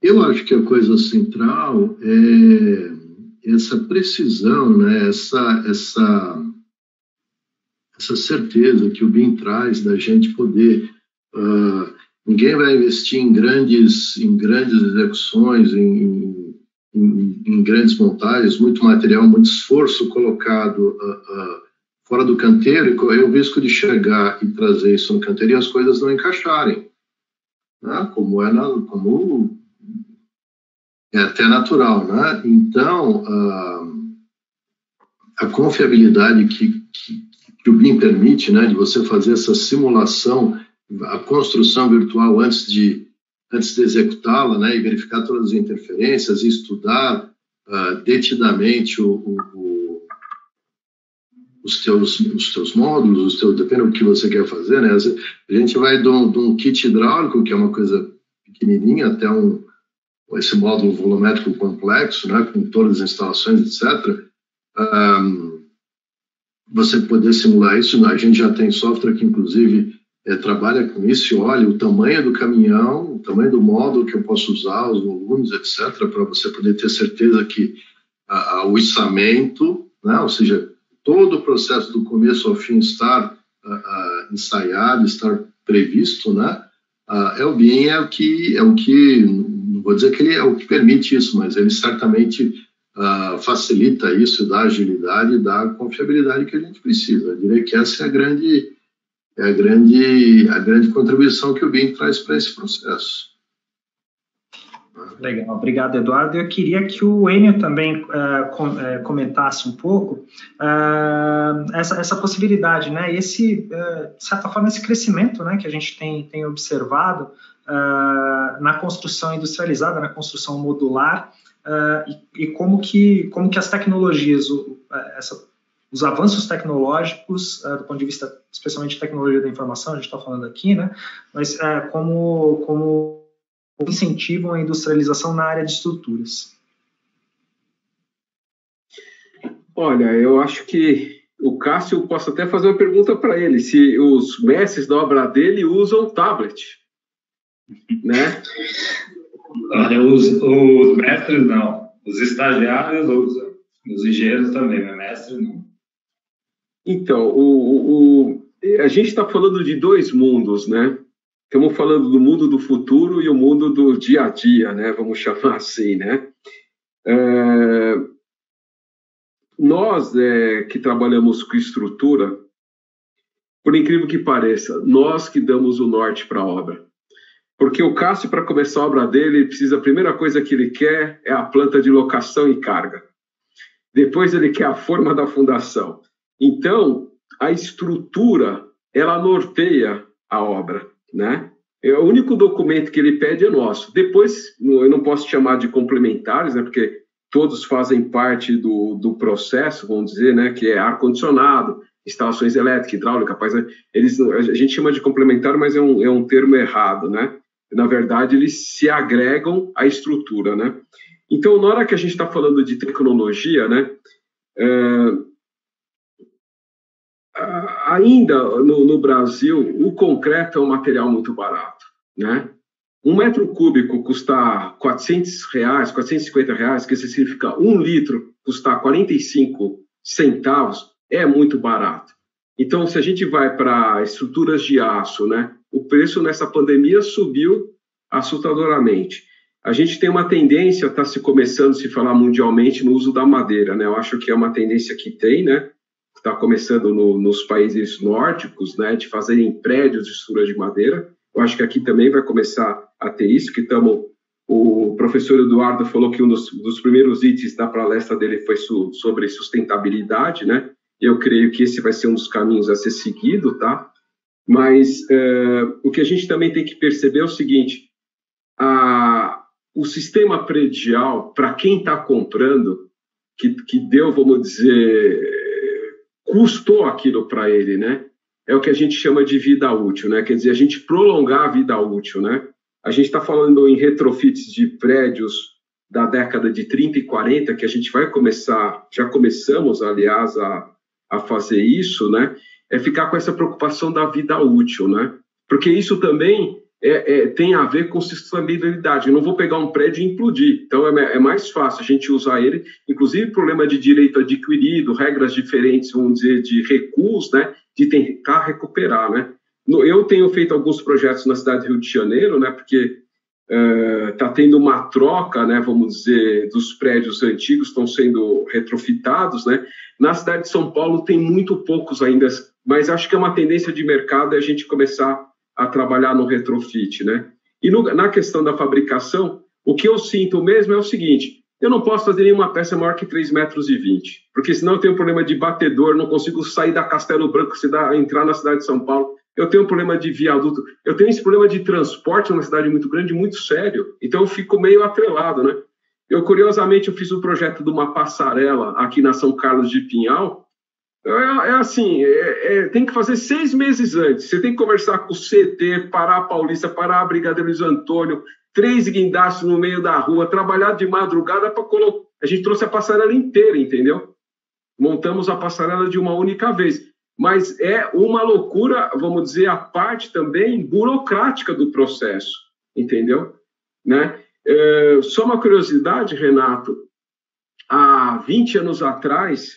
Eu acho que a coisa central é essa precisão, né, essa certeza que o BIM traz da gente poder... ninguém vai investir em grandes execuções, em grandes montagens, muito material, muito esforço colocado fora do canteiro, e correr o risco de chegar e trazer isso no canteiro e as coisas não encaixarem, né, como é até natural, né? Então, a confiabilidade que o BIM permite, né, de você fazer essa simulação, a construção virtual antes de executá-la, né, e verificar todas as interferências, e estudar detidamente os teus módulos, depende do que você quer fazer, né? A gente vai de um kit hidráulico, que é uma coisa pequenininha, até esse módulo volumétrico complexo, né, com todas as instalações, etc. Você poder simular isso, a gente já tem software que, inclusive, trabalha com isso e olha o tamanho do caminhão, o tamanho do módulo que eu posso usar, os volumes, etc., para você poder ter certeza que o içamento, né, ou seja, todo o processo do começo ao fim estar ensaiado, estar previsto, né? O BIM é o que, não vou dizer que ele é o que permite isso, mas ele certamente facilita isso, dá agilidade e dá a confiabilidade que a gente precisa. Eu diria que essa é a grande contribuição que o BIM traz para esse processo. Legal, obrigado, Eduardo. Eu queria que o Enio também comentasse um pouco essa possibilidade, né? De certa forma, esse crescimento, né, que a gente tem observado na construção industrializada, na construção modular, e como que as tecnologias, os avanços tecnológicos, do ponto de vista, especialmente de tecnologia da informação, a gente está falando aqui, né? Mas como incentivam a industrialização na área de estruturas. Olha, eu acho que o Cássio, posso até fazer uma pergunta para ele, se os mestres da obra dele usam tablet, né? Olha, os mestres não, os estagiários usam, os engenheiros também, mas mestres não. Então, a gente está falando de dois mundos, né? Estamos falando do mundo do futuro e o mundo do dia a dia, né? Vamos chamar assim, né? Nós que trabalhamos com estrutura, por incrível que pareça, nós que damos o norte para a obra. Porque o Cássio, para começar a obra dele, a primeira coisa que ele quer é a planta de locação e carga. Depois ele quer a forma da fundação. Então, a estrutura, ela norteia a obra, né? O único documento que ele pede é nosso. Depois, eu não posso chamar de complementares, né? Porque todos fazem parte do processo, vamos dizer, né? Que é ar-condicionado, instalações elétricas, hidráulica, a gente chama de complementar, mas é um termo errado, né? Na verdade, eles se agregam à estrutura, né? Então, na hora que a gente está falando de tecnologia, né? Ainda no Brasil, o concreto é um material muito barato, né? 1 metro cúbico custar R$400, R$450, que significa 1 litro custar 45 centavos, é muito barato. Então, se a gente vai para estruturas de aço, né? O preço nessa pandemia subiu assustadoramente. A gente tem uma tendência, está começando a se falar mundialmente no uso da madeira, né? Eu acho que é uma tendência que tem, né? Está começando nos países nórdicos, né, de fazerem prédios de estrutura de madeira. Eu acho que aqui também vai começar a ter isso, o professor Eduardo falou que um dos primeiros itens da palestra dele foi sobre sustentabilidade, né? Eu creio que esse vai ser um dos caminhos a ser seguido, tá? Mas o que a gente também tem que perceber é o seguinte, o sistema predial, para quem está comprando, que deu, vamos dizer, custou aquilo para ele, né? É o que a gente chama de vida útil, né? Quer dizer, a gente prolongar a vida útil, né? A gente está falando em retrofits de prédios da década de 30 e 40, que a gente vai começar, já começamos, aliás, a fazer isso, né? É ficar com essa preocupação da vida útil, né? Porque isso também tem a ver com sustentabilidade. Eu não vou pegar um prédio e implodir. Então, é mais fácil a gente usar ele, inclusive problema de direito adquirido, regras diferentes, vamos dizer, de recuos, né, de tentar recuperar, né. Eu tenho feito alguns projetos na cidade do Rio de Janeiro, né, porque está tendo uma troca, né, vamos dizer, dos prédios antigos, estão sendo retrofitados, né. Na cidade de São Paulo tem muito poucos ainda, mas acho que é uma tendência de mercado a gente começar a trabalhar no retrofit, né? E na questão da fabricação, o que eu sinto mesmo é o seguinte, eu não posso fazer nenhuma peça maior que 3,20 metros, porque senão eu tenho um problema de batedor, não consigo sair da Castelo Branco, entrar na cidade de São Paulo. Eu tenho um problema de viaduto, eu tenho esse problema de transporte numa cidade muito grande, muito sério, então eu fico meio atrelado, né? Curiosamente, eu fiz um projeto de uma passarela aqui na São Carlos de Pinhal. Assim, tem que fazer 6 meses antes. Você tem que conversar com o CT, parar a Paulista, parar a Brigadeiro Luiz Antônio, 3 guindastes no meio da rua, trabalhar de madrugada para colocar. A gente trouxe a passarela inteira, entendeu? Montamos a passarela de uma única vez. Mas é uma loucura, vamos dizer, a parte também burocrática do processo, entendeu? Né? Só uma curiosidade, Renato, há 20 anos atrás,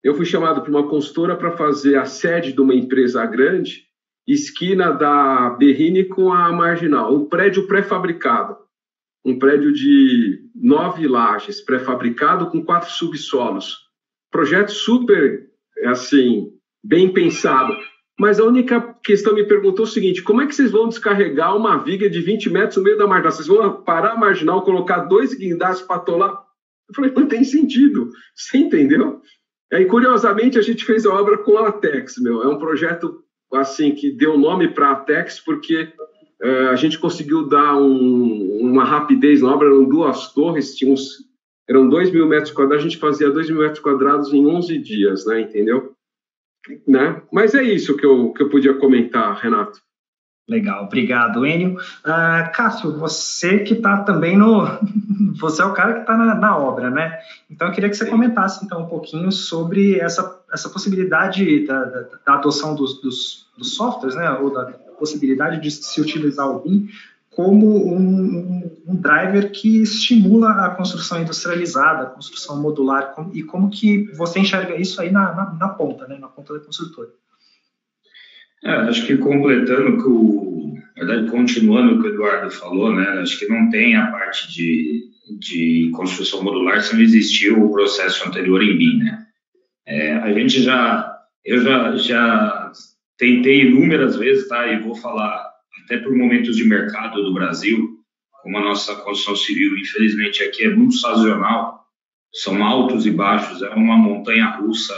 eu fui chamado por uma consultora para fazer a sede de uma empresa grande, esquina da Berrini com a Marginal, um prédio pré-fabricado, um prédio de 9 lajes, pré-fabricado com 4 subsolos. Projeto super, assim, bem pensado. Mas a única questão me perguntou o seguinte: como é que vocês vão descarregar uma viga de 20 metros no meio da marginal? Vocês vão parar a marginal, colocar 2 guindastes para atolar? Eu falei, não tem sentido. Você entendeu? E curiosamente, a gente fez a obra com a Atex, É um projeto, assim, que deu nome para a Atex porque a gente conseguiu dar uma rapidez na obra. Eram 2 torres, eram 2.000 metros quadrados, a gente fazia 2.000 metros quadrados em 11 dias, né? Entendeu? Né? Mas é isso que eu podia comentar, Renato. Legal, obrigado, Enio. Cássio, você que está também você é o cara que está na obra, né? Então eu queria que você comentasse então um pouquinho sobre essa possibilidade da adoção dos softwares, né? Ou da possibilidade de se utilizar o BIM como um driver que estimula a construção industrializada, a construção modular, e como que você enxerga isso aí na ponta, né, na ponta da construtora. Acho que completando na verdade, continuando o que o Eduardo falou, né, acho que não tem a parte de construção modular se não existiu o processo anterior em BIM, né. Eu já tentei inúmeras vezes, tá, e vou falar até por momentos de mercado do Brasil, como a nossa construção civil, infelizmente, aqui é muito sazonal, são altos e baixos, é uma montanha-russa,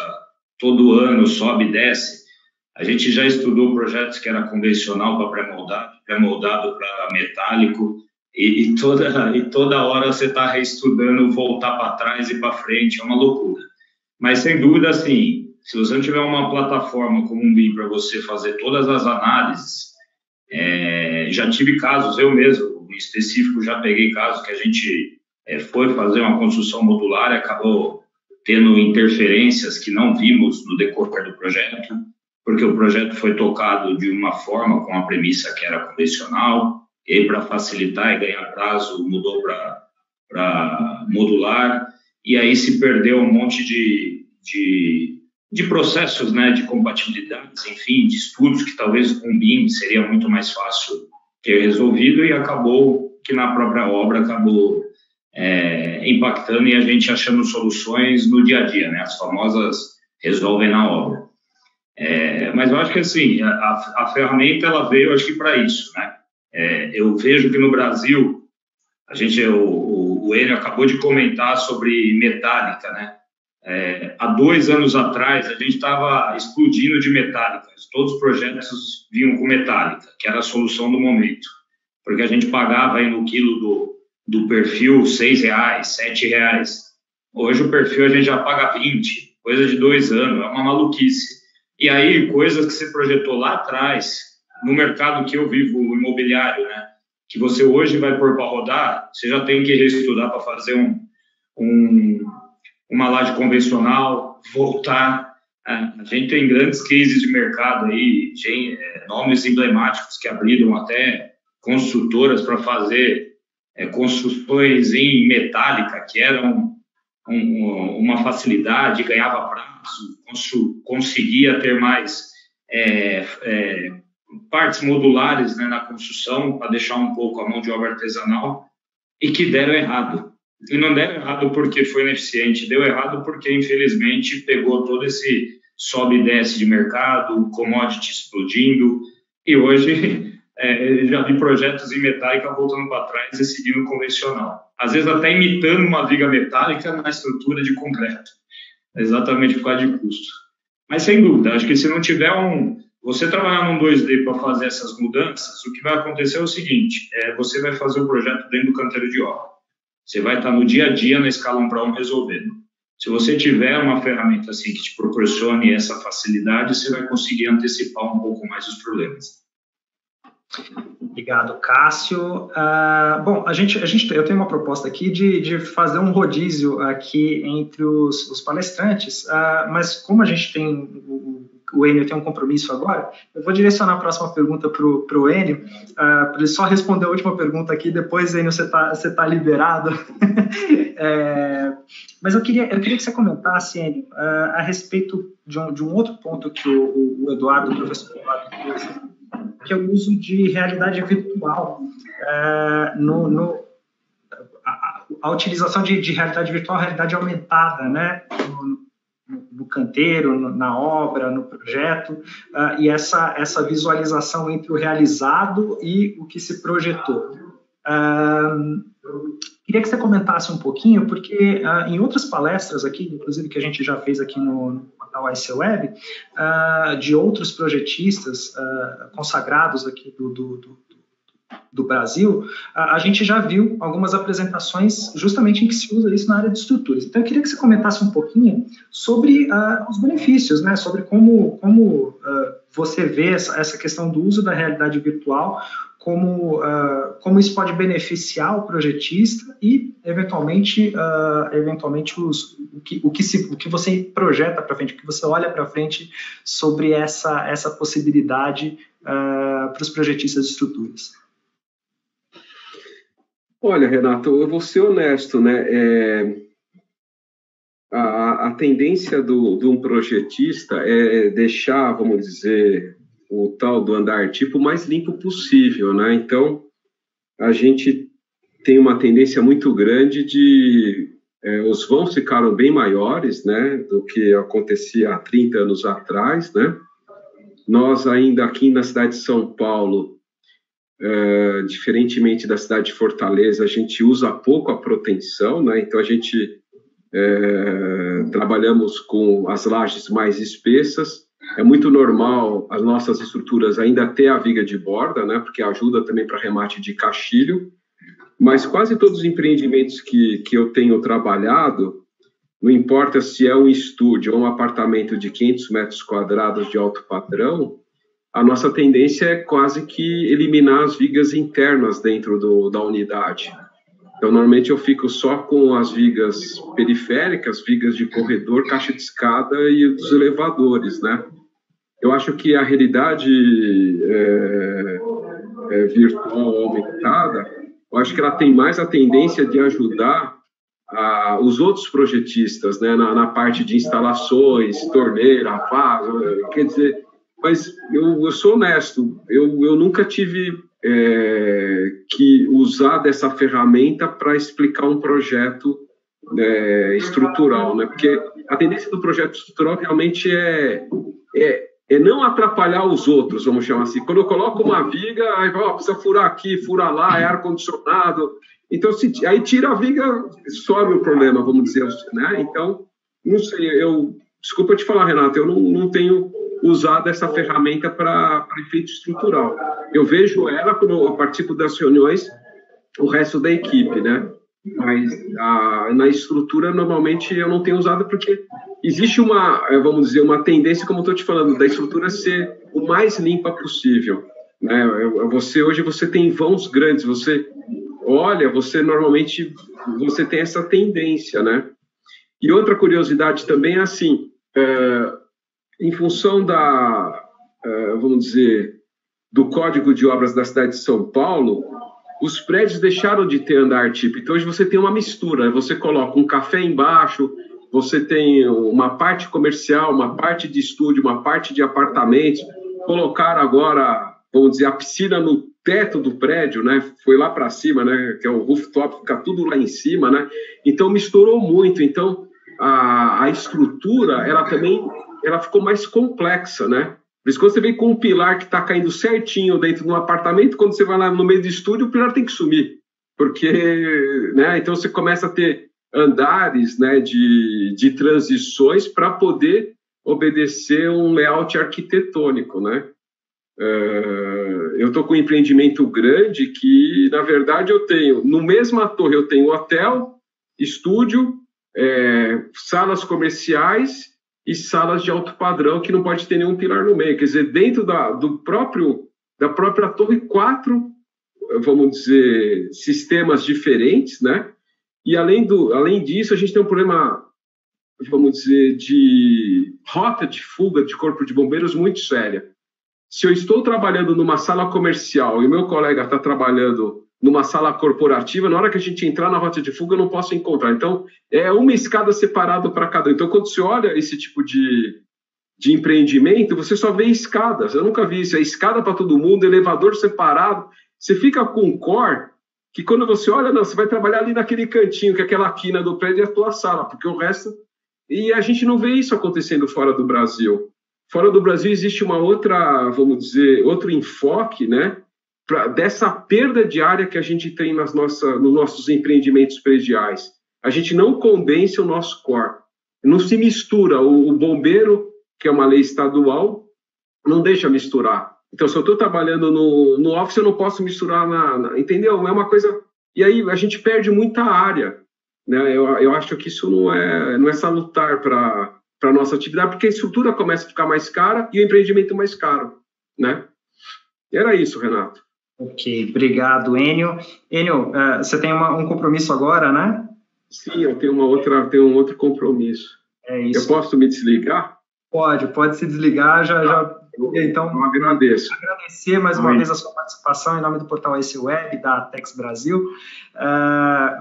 todo ano sobe e desce. A gente já estudou projetos que era convencional para pré-moldado para metálico, e toda hora você está reestudando, voltar para trás e para frente, é uma loucura. Mas, sem dúvida, assim, se você não tiver uma plataforma como um BIM para você fazer todas as análises, já tive casos, eu mesmo, em específico, já peguei casos que a gente foi fazer uma construção modular e acabou tendo interferências que não vimos no decorrer do projeto, porque o projeto foi tocado de uma forma com a premissa que era convencional, e aí, para facilitar e ganhar prazo, mudou para modular, e aí se perdeu um monte de processos, né, de compatibilidades, enfim, de estudos que talvez com o BIM seria muito mais fácil ter resolvido, e acabou que na própria obra acabou impactando e a gente achando soluções no dia a dia, né, as famosas resolvem na obra. Mas eu acho que assim, a ferramenta ela veio, acho que para isso, né. Eu vejo que no Brasil, o Enio acabou de comentar sobre metálica, né. Há 2 anos atrás, a gente estava explodindo de metálica. Todos os projetos vinham com metálica, que era a solução do momento. Porque a gente pagava aí no quilo do perfil R$6, R$7. Hoje o perfil a gente já paga 20, coisa de 2 anos, é uma maluquice. E aí, coisas que você projetou lá atrás, no mercado que eu vivo, o imobiliário, né, que você hoje vai pôr para rodar, você já tem que reestudar para fazer uma laje convencional, voltar. A gente tem grandes cases de mercado aí, nomes emblemáticos que abriram até construtoras para fazer construções em metálica, que eram uma facilidade, ganhava prazo, conseguia ter mais partes modulares, né, na construção, para deixar um pouco a mão de obra artesanal, e que deram errado. E não deram errado porque foi ineficiente, deu errado porque, infelizmente, pegou todo esse sobe e desce de mercado, commodity explodindo, e hoje já vi projetos em metálica voltando para trás e seguindo convencional. Às vezes até imitando uma viga metálica na estrutura de concreto. Exatamente por causa de custo. Mas, sem dúvida, acho que se não tiver você trabalhar num 2D para fazer essas mudanças, o que vai acontecer é o seguinte, você vai fazer o projeto dentro do canteiro de obra. Você vai estar no dia a dia, na escala 1 para 1, resolvendo. Se você tiver uma ferramenta assim que te proporcione essa facilidade, você vai conseguir antecipar um pouco mais os problemas. Obrigado, Cássio. Bom, eu tenho uma proposta aqui de fazer um rodízio aqui entre os palestrantes, mas como a gente tem, o Enio tem um compromisso agora, eu vou direcionar a próxima pergunta para o Enio, para ele só responder a última pergunta aqui, depois, Enio, você tá liberado. Mas eu queria que você comentasse, Enio, a respeito de um outro ponto que o professor Eduardo trouxe, que é o uso de realidade virtual, a utilização de realidade virtual, realidade aumentada, né, no canteiro, na obra, no projeto, e essa visualização entre o realizado e o que se projetou. Queria que você comentasse um pouquinho, porque em outras palestras aqui, inclusive que a gente já fez aqui no portal ICWeb, de outros projetistas consagrados aqui do Brasil, a gente já viu algumas apresentações justamente em que se usa isso na área de estruturas. Então, eu queria que você comentasse um pouquinho sobre os benefícios, né, sobre como você vê essa questão do uso da realidade virtual, como isso pode beneficiar o projetista e, eventualmente o que você projeta para frente, o que você olha para frente sobre essa possibilidade para os projetistas de estruturas. Olha, Renato, eu vou ser honesto, né? A tendência de um projetista é deixar, vamos dizer, o tal do andar tipo o mais limpo possível, né? Então, a gente tem uma tendência muito grande os vãos ficaram bem maiores, né, do que acontecia há 30 anos atrás, né? Nós ainda aqui na cidade de São Paulo, diferentemente da cidade de Fortaleza, a gente usa pouco a proteção, né? Então, a gente trabalhamos com as lajes mais espessas. É muito normal as nossas estruturas ainda ter a viga de borda, né, porque ajuda também para remate de caixilho, mas quase todos os empreendimentos que eu tenho trabalhado, não importa se é um estúdio ou um apartamento de 500 metros quadrados de alto padrão, a nossa tendência é quase que eliminar as vigas internas dentro da unidade. Então, normalmente eu fico só com as vigas periféricas, vigas de corredor, caixa de escada e dos elevadores, né? Eu acho que a realidade virtual aumentada, eu acho que ela tem mais a tendência de ajudar os outros projetistas, né, na parte de instalações, torneira, vaso, quer dizer, mas eu sou honesto, eu nunca tive que usar dessa ferramenta para explicar um projeto estrutural, né, porque a tendência do projeto estrutural realmente é não atrapalhar os outros, vamos chamar assim. Quando eu coloco uma viga, aí precisa furar aqui, furar lá, é ar-condicionado. Então, aí tira a viga, sobe o problema, vamos dizer, né? Então, não sei, desculpa te falar, Renato, eu não tenho usado essa ferramenta para efeito estrutural. Eu vejo ela quando eu participo das reuniões, o resto da equipe, né? Mas na estrutura, normalmente, eu não tenho usado porque existe vamos dizer, uma tendência, como eu estou te falando, da estrutura ser o mais limpa possível, né? Hoje você tem vãos grandes, normalmente, você tem essa tendência, né? E outra curiosidade também é assim, em função vamos dizer, do Código de Obras da cidade de São Paulo, os prédios deixaram de ter andar tipo. Então, hoje você tem uma mistura. Você coloca um café embaixo, você tem uma parte comercial, uma parte de estúdio, uma parte de apartamentos. Colocaram agora, vamos dizer, a piscina no teto do prédio, né? Foi lá para cima, né? Que é o rooftop, fica tudo lá em cima, né? Então, misturou muito. Então, a estrutura, ela ficou mais complexa, né? Por isso, quando você vem com um pilar que está caindo certinho dentro de um apartamento, quando você vai lá no meio do estúdio, o pilar tem que sumir. Porque, né, então você começa a ter andares, né, de transições para poder obedecer um layout arquitetônico, né? Eu estou com um empreendimento grande que, na verdade, eu tenho, no mesma torre, eu tenho hotel, estúdio, salas comerciais e salas de alto padrão que não pode ter nenhum pilar no meio. Quer dizer, dentro da própria torre, 4, vamos dizer, sistemas diferentes, né? E além disso, a gente tem um problema, vamos dizer, de rota de fuga de corpo de bombeiros muito séria. Se eu estou trabalhando numa sala comercial e o meu colega está trabalhando numa sala corporativa, na hora que a gente entrar na rota de fuga, eu não posso encontrar. Então, é uma escada separada para cada um. Então, quando você olha esse tipo de empreendimento, você só vê escadas. Eu nunca vi isso. É escada para todo mundo, elevador separado. Você fica com um core que, quando você olha, não, você vai trabalhar ali naquele cantinho, que é aquela quina do prédio, é a tua sala, porque o resto... E a gente não vê isso acontecendo fora do Brasil. Fora do Brasil existe uma outra, vamos dizer, outro enfoque, né, dessa perda de área que a gente tem nos nossos empreendimentos prediais. A gente não condensa o nosso core. Não se mistura. O bombeiro, que é uma lei estadual, não deixa misturar. Então, se eu estou trabalhando no office, eu não posso misturar entendeu? É uma coisa... E aí a gente perde muita área, né? Eu acho que isso não é salutar para a nossa atividade, porque a estrutura começa a ficar mais cara e o empreendimento mais caro, né? E era isso, Renato. Ok, obrigado, Enio. Enio, você tem um compromisso agora, né? Sim, eu tenho um outro compromisso. É isso. Eu posso me desligar? Pode se desligar, então, eu agradeço. Agradecer mais uma vez a sua participação em nome do portal AC Web, da Tex Brasil,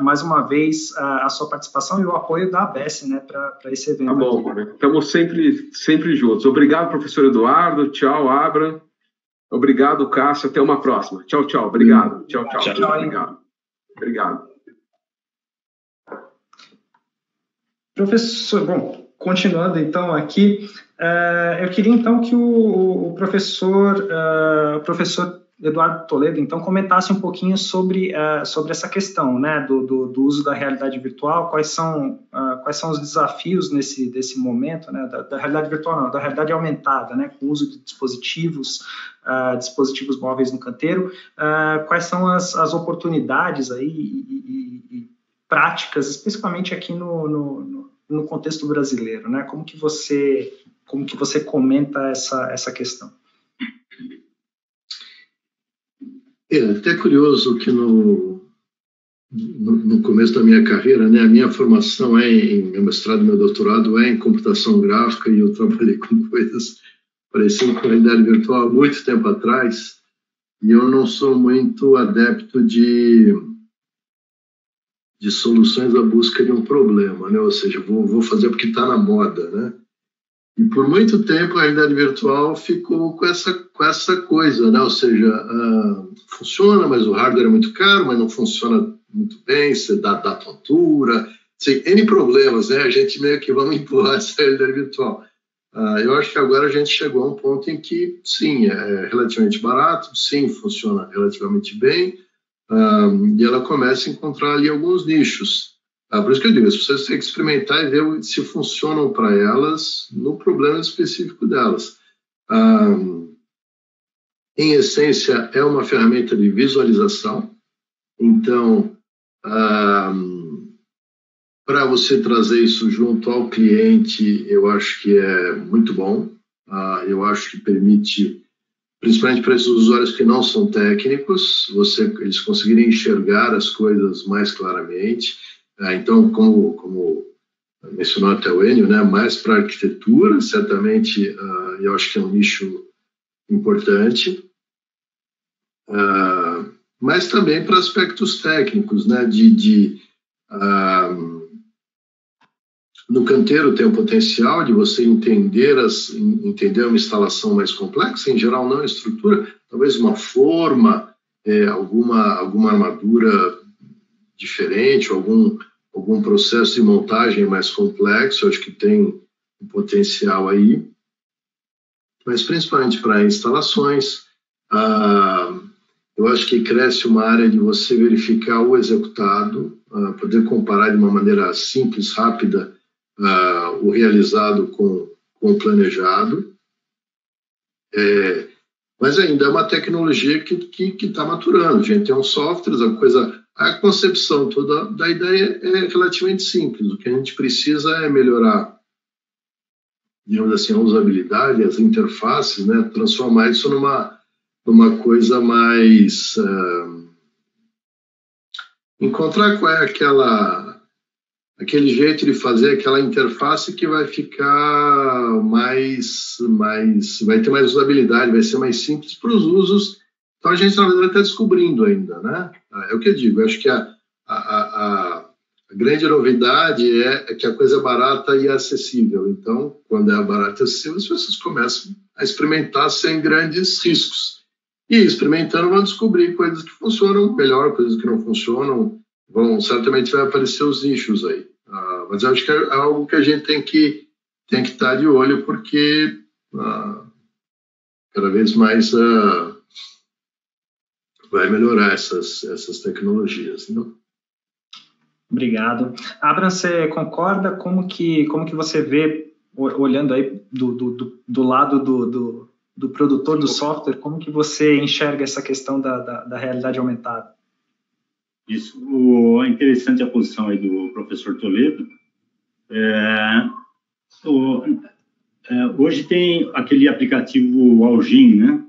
mais uma vez a sua participação e o apoio da ABS, né, para esse evento. Tá bom, né? Estamos sempre juntos. Obrigado, professor Eduardo. Tchau, Abram. Obrigado, Cássio. Até uma próxima. Tchau, tchau. Obrigado. Tchau. Obrigado. Professor, bom, continuando então aqui, eu queria então que o professor Eduardo Toledo então comentasse um pouquinho sobre essa questão, né, do uso da realidade virtual, quais são os desafios desse momento, né, da realidade virtual não, da realidade aumentada, né, com o uso de dispositivos móveis no canteiro, quais são as oportunidades aí e práticas, especificamente aqui no contexto brasileiro, né? Como que você comenta essa questão? É até curioso que no começo da minha carreira, né, a minha formação meu mestrado e meu doutorado é em computação gráfica, e eu trabalhei com coisas parecidas com a realidade virtual há muito tempo atrás, e eu não sou muito adepto de soluções à busca de um problema, né? Ou seja, vou fazer porque está na moda, né? E por muito tempo a realidade virtual ficou com essa coisa, né? Ou seja, funciona, mas o hardware é muito caro, mas não funciona muito bem, você dá tontura, N problemas, né? A gente meio que vamos empurrar essa realidade virtual. Eu acho que agora a gente chegou a um ponto em que, sim, é relativamente barato, sim, funciona relativamente bem, e ela começa a encontrar ali alguns nichos. Por isso que eu digo, as pessoas têm que experimentar e ver se funcionam para elas no problema específico delas. Em essência, é uma ferramenta de visualização. Então, para você trazer isso junto ao cliente, eu acho que é muito bom. Eu acho que permite, principalmente para esses usuários que não são técnicos, eles conseguirem enxergar as coisas mais claramente. Então, como mencionou até o Enio, né, mais para arquitetura, certamente, eu acho que é um nicho importante, mas também para aspectos técnicos, né, no canteiro tem o potencial de você entender uma instalação mais complexa, em geral não a estrutura, talvez uma forma, alguma armadura diferente, algum processo de montagem mais complexo, acho que tem um potencial aí. mas principalmente para instalações. Eu acho que cresce uma área de você verificar o executado, poder comparar de uma maneira simples, rápida, o realizado com o planejado. Mas ainda é uma tecnologia que está maturando. A gente tem uns softwares, a concepção toda da ideia é relativamente simples. O que a gente precisa é melhorar, digamos assim, a usabilidade, as interfaces, né? Transformar isso numa coisa mais... encontrar qual é aquele jeito de fazer aquela interface que vai ficar vai ter mais usabilidade, vai ser mais simples para os usos. Então a gente, na verdade, está descobrindo ainda, né? É o que eu digo, eu acho que a grande novidade é que a coisa é barata e acessível. Então, quando é barata e acessível, as pessoas começam a experimentar sem grandes riscos. E experimentando vão descobrir coisas que funcionam melhor, coisas que não funcionam. Certamente vai aparecer os nichos aí. Mas eu acho que é algo que a gente tem que estar de olho, porque cada vez mais vai melhorar essas tecnologias, né? Obrigado. Abraham, você concorda? Como que você vê, olhando aí do lado do produtor do software, como que você enxerga essa questão da realidade aumentada? Isso, é interessante a posição aí do professor Toledo. Hoje tem aquele aplicativo Algin, né,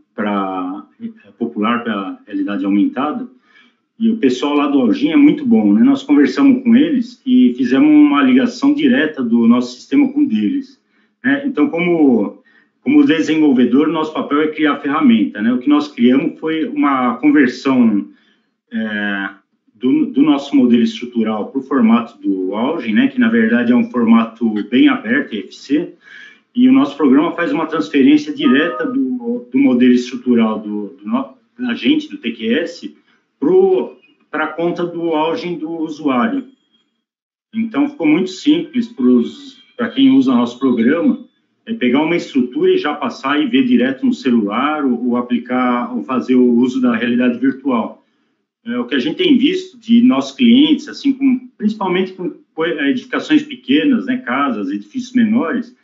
popular para realidade aumentada, e o pessoal lá do Algin é muito bom, né? Nós conversamos com eles e fizemos uma ligação direta do nosso sistema com o deles, né? Então, como desenvolvedor, nosso papel é criar a ferramenta, né? O que nós criamos foi uma conversão do nosso modelo estrutural para o formato do Algin, né? Que na verdade é um formato bem aberto, EFC, e o nosso programa faz uma transferência direta do modelo estrutural da gente, do TQS, para a conta do Algin do usuário. Então, ficou muito simples para quem usa nosso programa, pegar uma estrutura e já passar e ver direto no celular, ou aplicar, ou fazer o uso da realidade virtual. O que a gente tem visto de nossos clientes, assim, principalmente com edificações pequenas, né, casas, edifícios menores,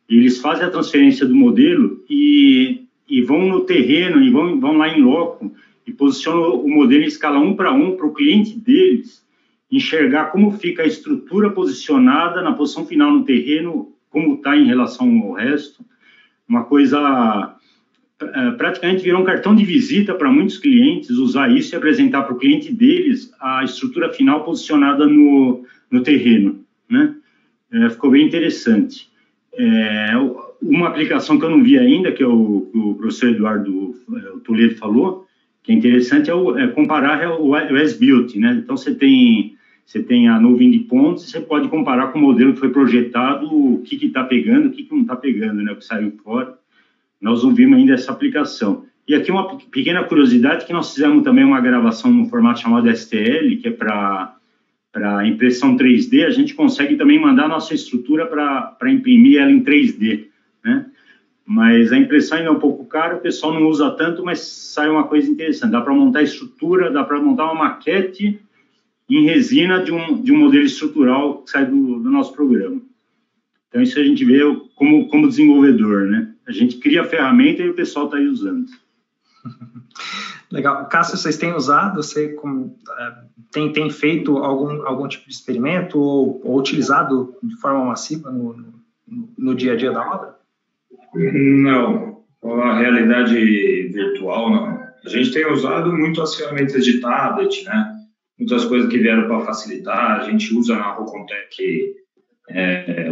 eles fazem a transferência do modelo e vão no terreno, e vão lá em loco, e posicionam o modelo em escala 1 para 1 para o cliente deles enxergar como fica a estrutura posicionada na posição final no terreno, como está em relação ao resto. Uma coisa, praticamente virou um cartão de visita para muitos clientes, usar isso e apresentar para o cliente deles a estrutura final posicionada no terreno, né? Ficou bem interessante. Uma aplicação que eu não vi ainda, que o professor Eduardo Toledo falou, que é interessante, é comparar o as-built, né? Então, você tem a nuvem de pontos, você pode comparar com o modelo que foi projetado, o que está pegando, o que não está pegando, né? O que saiu fora. Nós não vimos ainda essa aplicação. E aqui uma pequena curiosidade, que nós fizemos também uma gravação no formato chamado STL, que é para impressão 3D, a gente consegue também mandar a nossa estrutura para imprimir ela em 3D, né? Mas a impressão ainda é um pouco cara, o pessoal não usa tanto, mas sai uma coisa interessante. Dá para montar estrutura, dá para montar uma maquete em resina de um modelo estrutural que sai do nosso programa. Então, isso a gente vê como desenvolvedor, né? A gente cria a ferramenta e o pessoal está aí usando. Legal. Cássio, vocês têm usado? Você tem feito algum tipo de experimento ou utilizado de forma massiva no dia a dia da obra? Não. A realidade virtual, não. A gente tem usado muito as ferramentas de tablet, né? Muitas coisas que vieram para facilitar. A gente usa na Rocontec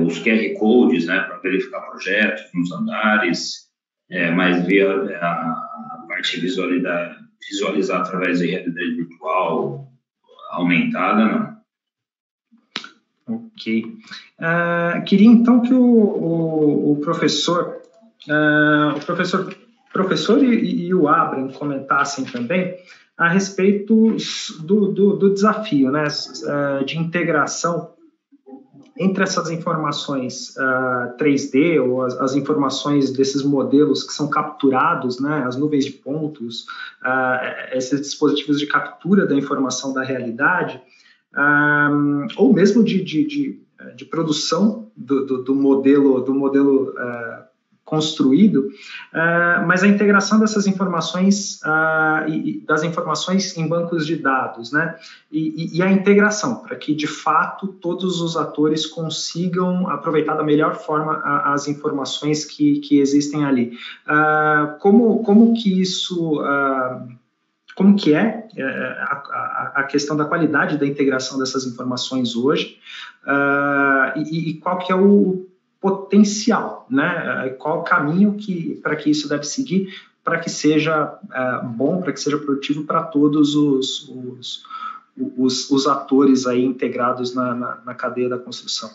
os QR Codes, né, para verificar projetos nos andares, mas via a parte visualizar através de realidade virtual aumentada, não. Ok. Queria então que o professor e o Abraham comentassem também a respeito do desafio, né, de integração entre essas informações 3D, ou as informações desses modelos que são capturados, né, as nuvens de pontos, esses dispositivos de captura da informação da realidade, ou mesmo de produção do modelo construído, mas a integração dessas informações e das informações em bancos de dados, né? E a integração, para que, de fato, todos os atores consigam aproveitar da melhor forma as informações que existem ali. Como que isso... como que é a questão da qualidade da integração dessas informações hoje e qual que é o potencial, né? Qual o caminho para que isso deve seguir para que seja bom, para que seja produtivo para todos os atores aí integrados na cadeia da construção.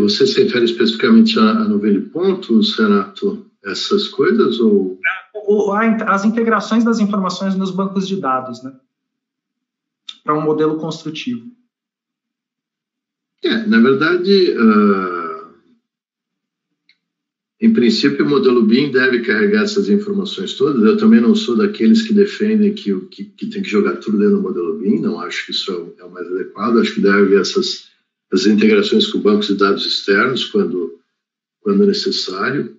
Você se refere especificamente à nuvem de pontos, Renato? Essas coisas ou... As integrações das informações nos bancos de dados, né? Para um modelo construtivo. Na verdade, em princípio, o modelo BIM deve carregar essas informações todas. Eu também não sou daqueles que defendem que tem que jogar tudo dentro do modelo BIM, não acho que isso é o mais adequado. Acho que deve haver essas integrações com bancos de dados externos quando necessário.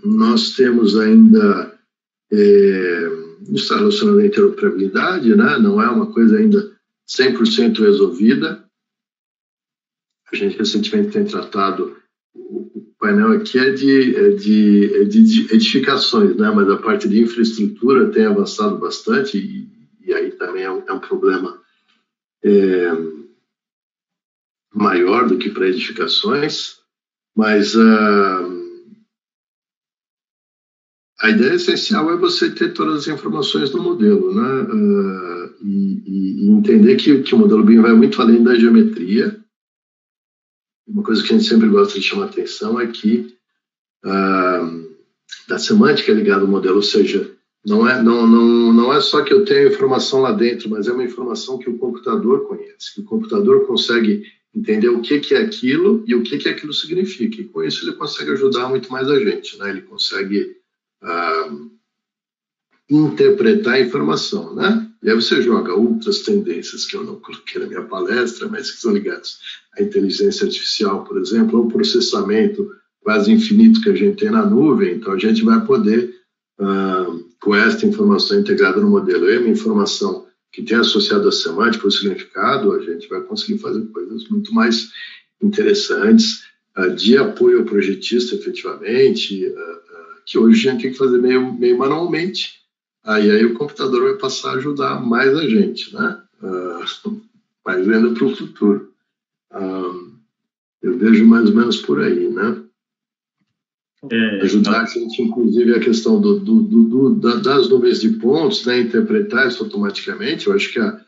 Nós temos ainda, está relacionado à interoperabilidade, né? Não é uma coisa ainda 100% resolvida. A gente recentemente tem tratado, o painel aqui é de edificações, né? Mas a parte de infraestrutura tem avançado bastante e aí também é um problema maior do que para edificações, mas a ideia essencial é você ter todas as informações do modelo, né? E entender que o modelo BIM vai muito além da geometria. Uma coisa que a gente sempre gosta de chamar atenção é que da semântica ligada ao modelo, ou seja, não é só que eu tenho informação lá dentro, mas é uma informação que o computador conhece, que o computador consegue entender o que é aquilo e o que aquilo significa. E com isso ele consegue ajudar muito mais a gente, né? Ele consegue interpretar a informação, né? E aí você joga outras tendências que eu não coloquei na minha palestra, mas que são ligadas à inteligência artificial, por exemplo, ou processamento quase infinito que a gente tem na nuvem. Então a gente vai poder, com esta informação integrada no modelo e uma informação que tem associado a semântica, o significado, a gente vai conseguir fazer coisas muito mais interessantes, de apoio ao projetista, efetivamente, que hoje a gente tem que fazer meio manualmente. Aí o computador vai passar a ajudar mais a gente, né? Mas vendo para o futuro. Eu vejo mais ou menos por aí, né? Ajudar a gente, inclusive, a questão das nuvens de pontos, né? Interpretar isso automaticamente. Eu acho que a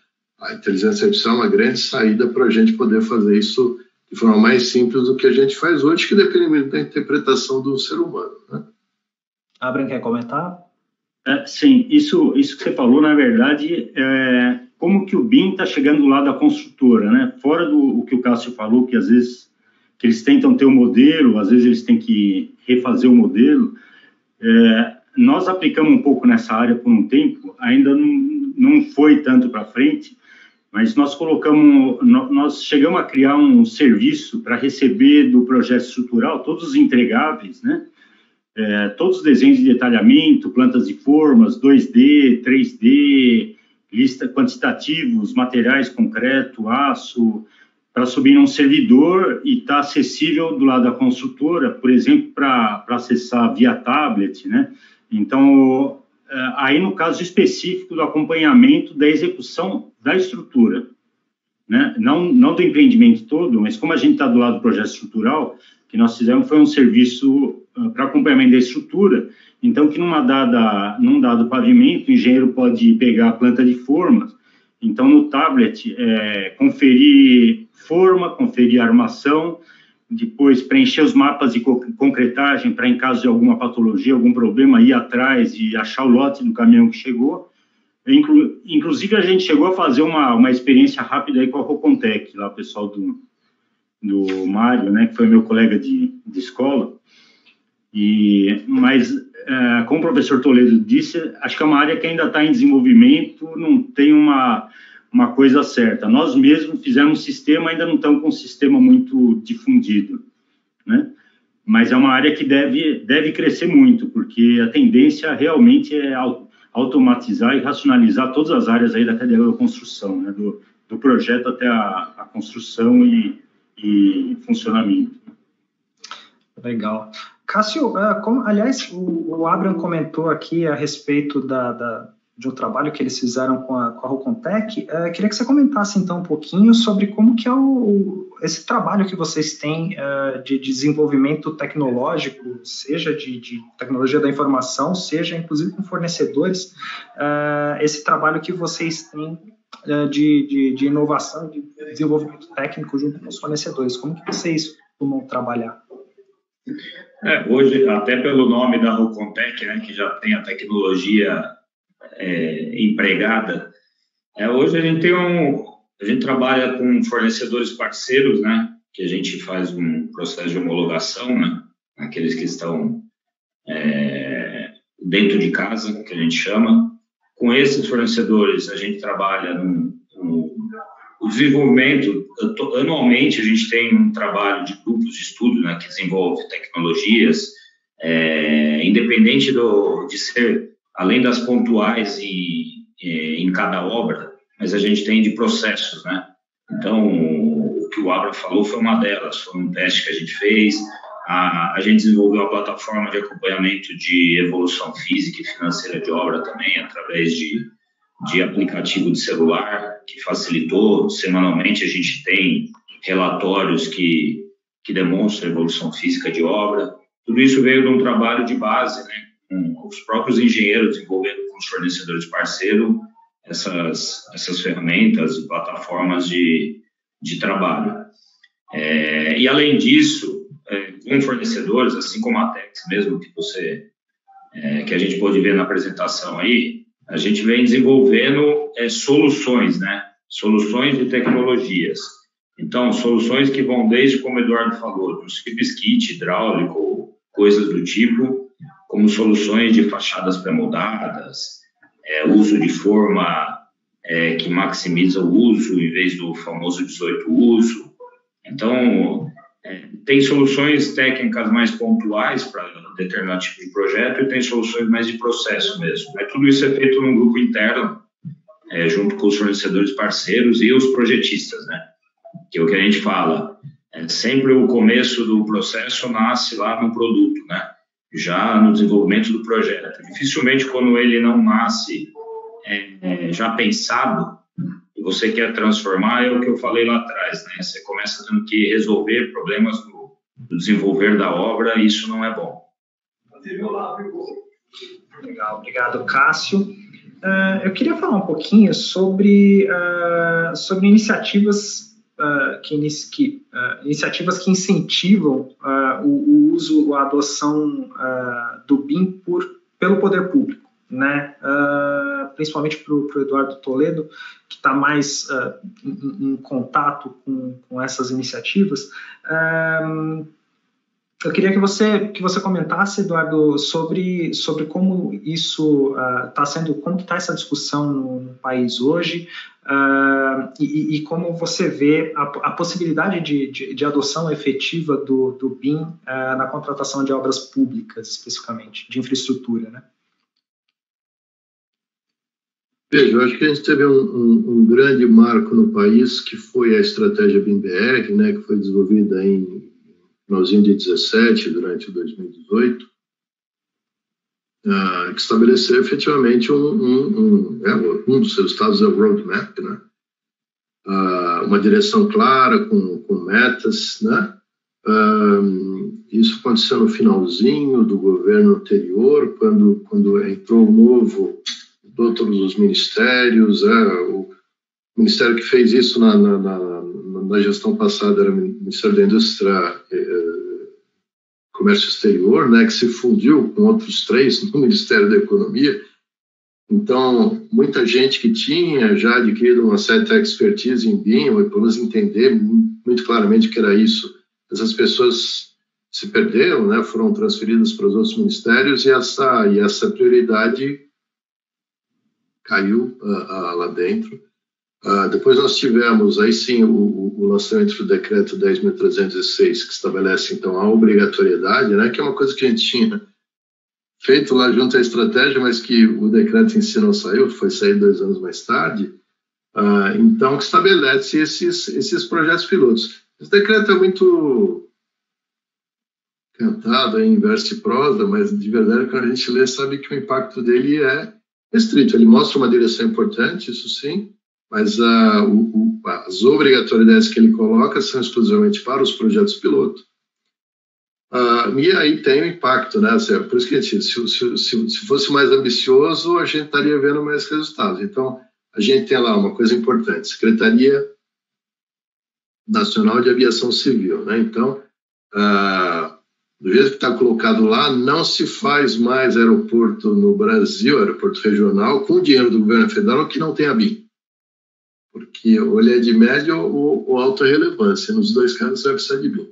inteligência artificial é uma grande saída para a gente poder fazer isso de forma mais simples do que a gente faz hoje, que depende muito da interpretação do ser humano, né? Abram, quer comentar? Sim, isso que você falou, na verdade, como que o BIM está chegando lá da construtora, né? Fora do que o Cássio falou, que às vezes que eles tentam ter um modelo, às vezes eles têm que refazer o modelo. Nós aplicamos um pouco nessa área por um tempo, ainda não foi tanto para frente, mas nós chegamos a criar um serviço para receber do projeto estrutural todos os entregáveis, né? Todos os desenhos de detalhamento, plantas de formas, 2D, 3D, lista quantitativos, materiais concreto, aço, para subir num servidor e estar acessível do lado da construtora, por exemplo, para acessar via tablet, né? Então, aí no caso específico do acompanhamento da execução da estrutura, né? Não do empreendimento todo, mas como a gente está do lado do projeto estrutural, que nós fizemos foi um serviço para acompanhamento da estrutura, então que num dado pavimento, o engenheiro pode pegar a planta de formas, então no tablet conferir forma, conferir armação, depois preencher os mapas de concretagem para, em caso de alguma patologia, algum problema, ir atrás e achar o lote do caminhão que chegou, Inclusive, a gente chegou a fazer uma experiência rápida aí com a Rocontec, lá o pessoal do Mário, né, que foi meu colega de escola. Mas, como o professor Toledo disse, acho que é uma área que ainda está em desenvolvimento, não tem uma coisa certa. Nós mesmos fizemos um sistema, ainda não estamos com um sistema muito difundido, né? Mas é uma área que deve crescer muito, porque a tendência realmente é automatizar e racionalizar todas as áreas aí da cadeia da construção, né? Do projeto até a construção e funcionamento. Legal. Cássio, aliás, o Abraham comentou aqui a respeito de um trabalho que eles fizeram com a Rocontec. Queria que você comentasse, então, um pouquinho sobre como que é esse trabalho que vocês têm de desenvolvimento tecnológico, seja de tecnologia da informação, seja, inclusive, com fornecedores, esse trabalho que vocês têm de inovação, de desenvolvimento técnico junto com os fornecedores. Como que vocês costumam trabalhar? Hoje, até pelo nome da Rocontec, né, que já tem a tecnologia empregada, hoje a gente trabalha com fornecedores parceiros, né, que a gente faz um processo de homologação, né, aqueles que estão dentro de casa, que a gente chama. Com esses fornecedores, a gente trabalha no desenvolvimento. Anualmente, a gente tem um trabalho de grupos de estudo, né, que desenvolve tecnologias, independente de ser, além das pontuais em cada obra, mas a gente tem de processos, né? Então, o que o Abra falou foi uma delas, foi um teste que a gente fez. A gente desenvolveu a plataforma de acompanhamento de evolução física e financeira de obra também, através de aplicativo de celular, que facilitou. Semanalmente a gente tem relatórios que demonstram a evolução física de obra. Tudo isso veio de um trabalho de base, né, com os próprios engenheiros desenvolvendo com os fornecedores parceiros essas ferramentas e plataformas de trabalho. E além disso, com fornecedores, assim como a Tex mesmo, que a gente pôde ver na apresentação aí, a gente vem desenvolvendo soluções, né? Soluções de tecnologias. Então, soluções que vão desde, como o Eduardo falou, do simples kit hidráulico, coisas do tipo, como soluções de fachadas pré-moldadas, uso de forma que maximiza o uso em vez do famoso 18 uso. Então, tem soluções técnicas mais pontuais para determinado tipo de projeto e tem soluções mais de processo mesmo. Tudo isso é feito num grupo interno, junto com os fornecedores parceiros e os projetistas, né? Que é o que a gente fala. Sempre o começo do processo nasce lá no produto, né? Já no desenvolvimento do projeto. Dificilmente, quando ele não nasce já pensado, e você quer transformar, é o que eu falei lá atrás, né? Você começa tendo que resolver problemas do desenvolver da obra, e isso não é bom. Legal, obrigado, Cássio. Eu queria falar um pouquinho sobre iniciativas iniciativas que incentivam o uso, a adoção do BIM pelo poder público, né? Principalmente para o Eduardo Toledo, que está mais em contato com essas iniciativas. Eu queria que você comentasse, Eduardo, sobre como isso está sendo, como está essa discussão no país hoje, e como você vê a possibilidade de adoção efetiva do BIM na contratação de obras públicas, especificamente, de infraestrutura, né? Veja, eu acho que a gente teve um grande marco no país, que foi a estratégia BIM-BR, né, que foi desenvolvida em finalzinho de 2017, durante 2018, que estabeleceu efetivamente um dos seus estados é o roadmap, né? Uma direção clara, com metas, né? Isso aconteceu no finalzinho do governo anterior, quando entrou o novo, todos os ministérios. O ministério que fez isso na gestão passada era o Ministério da Indústria, Comércio Exterior, né, que se fundiu com outros 3 no Ministério da Economia, Então, muita gente que tinha já adquirido uma certa expertise em BIM, ou pelo menos entender muito claramente o que era isso, essas pessoas se perderam, né, foram transferidas para os outros ministérios e essa prioridade caiu lá dentro. Depois nós tivemos, aí sim, o lançamento do decreto 10.306, que estabelece, então, a obrigatoriedade, né, que é uma coisa que a gente tinha feito lá junto à estratégia, mas que o decreto em si não saiu, foi sair 2 anos mais tarde, então, que estabelece esses projetos pilotos. Esse decreto é muito cantado em verso e prosa, mas de verdade, quando a gente lê, sabe que o impacto dele é restrito. Ele mostra uma direção importante, isso sim, mas as obrigatoriedades que ele coloca são exclusivamente para os projetos piloto. E aí tem o impacto, né? Por isso que a gente, se fosse mais ambicioso, a gente estaria vendo mais resultados. Então, a gente tem lá uma coisa importante, Secretaria Nacional de Aviação Civil, né? Então, do jeito que está colocado lá, não se faz mais aeroporto no Brasil, aeroporto regional, com dinheiro do governo federal que não tenha BIM. Porque ou ele é de média ou alta relevância. Nos 2 casos, você vai precisar de BIM.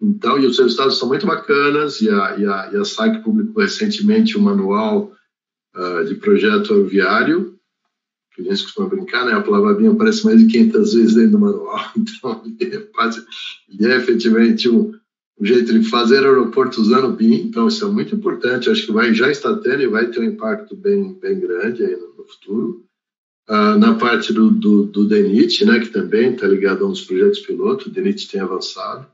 Então, e os resultados são muito bacanas, e a SAC publicou recentemente um manual de projeto aeroviário, que a gente costuma brincar, né? A palavra BIM aparece mais de 500 vezes dentro do manual. Então, ele é efetivamente um jeito de fazer aeroporto usando BIM, então isso é muito importante, acho que já está tendo e vai ter um impacto bem grande aí no futuro. Na parte do DENIT, né, que também está ligado a uns projetos piloto, o DENIT tem avançado.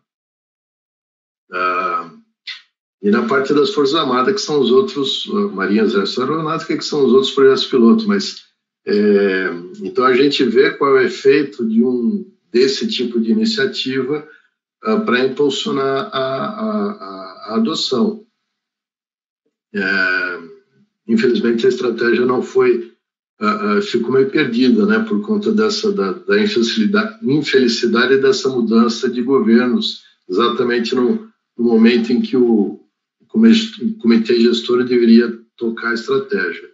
E na parte das Forças Armadas, que são os outros, Marinha, Exército, Aeronáutica, que são os outros projetos piloto, mas então a gente vê qual é o efeito desse tipo de iniciativa para impulsionar a adoção. Infelizmente, a estratégia não ficou meio perdida, né, por conta da infelicidade dessa mudança de governos, exatamente no momento em que o comitê gestor deveria tocar a estratégia.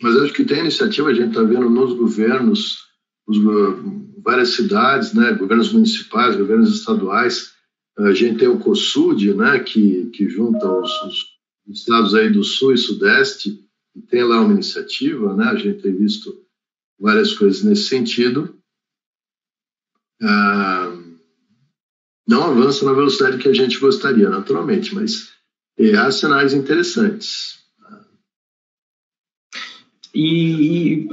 Mas acho que tem iniciativa, a gente está vendo nos governos, várias cidades, né, governos municipais, governos estaduais, a gente tem o COSUD, né, que junta os estados aí do Sul e Sudeste, e tem lá uma iniciativa, né, a gente tem visto várias coisas nesse sentido. Não avança na velocidade que a gente gostaria, naturalmente, mas há sinais interessantes. E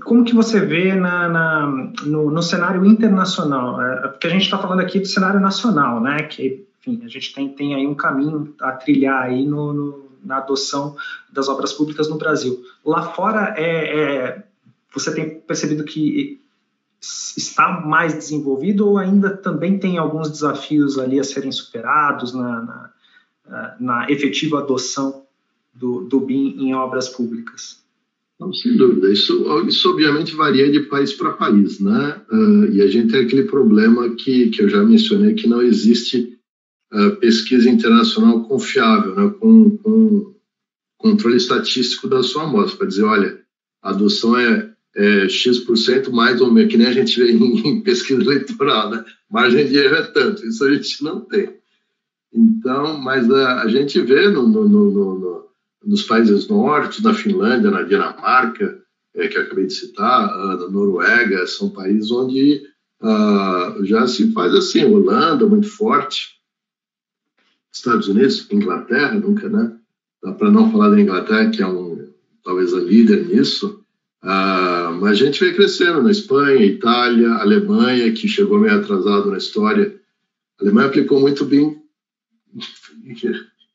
como que você vê no cenário internacional? Porque a gente está falando aqui do cenário nacional, né? Que, enfim, a gente tem aí um caminho a trilhar aí na adoção das obras públicas no Brasil. Lá fora, você tem percebido que está mais desenvolvido ou ainda também tem alguns desafios ali a serem superados na efetiva adoção do BIM em obras públicas? Não, sem dúvida. Isso obviamente varia de país para país, né? E a gente tem aquele problema que eu já mencionei, que não existe pesquisa internacional confiável, né? Com controle estatístico da sua amostra, para dizer, olha, a adoção é X% mais ou menos, que nem a gente vê em pesquisa eleitoral, né? Margem de erro é tanto, isso a gente não tem. Então, mas a gente vê nos países nórdicos, na Finlândia, na Dinamarca, que eu acabei de citar, na Noruega, são países onde já se faz assim, Holanda, muito forte, Estados Unidos, Inglaterra, nunca, né? Para não falar da Inglaterra, que é talvez a líder nisso, mas a gente vem crescendo na Espanha, Itália, Alemanha, que chegou meio atrasado na história. A Alemanha aplicou muito bem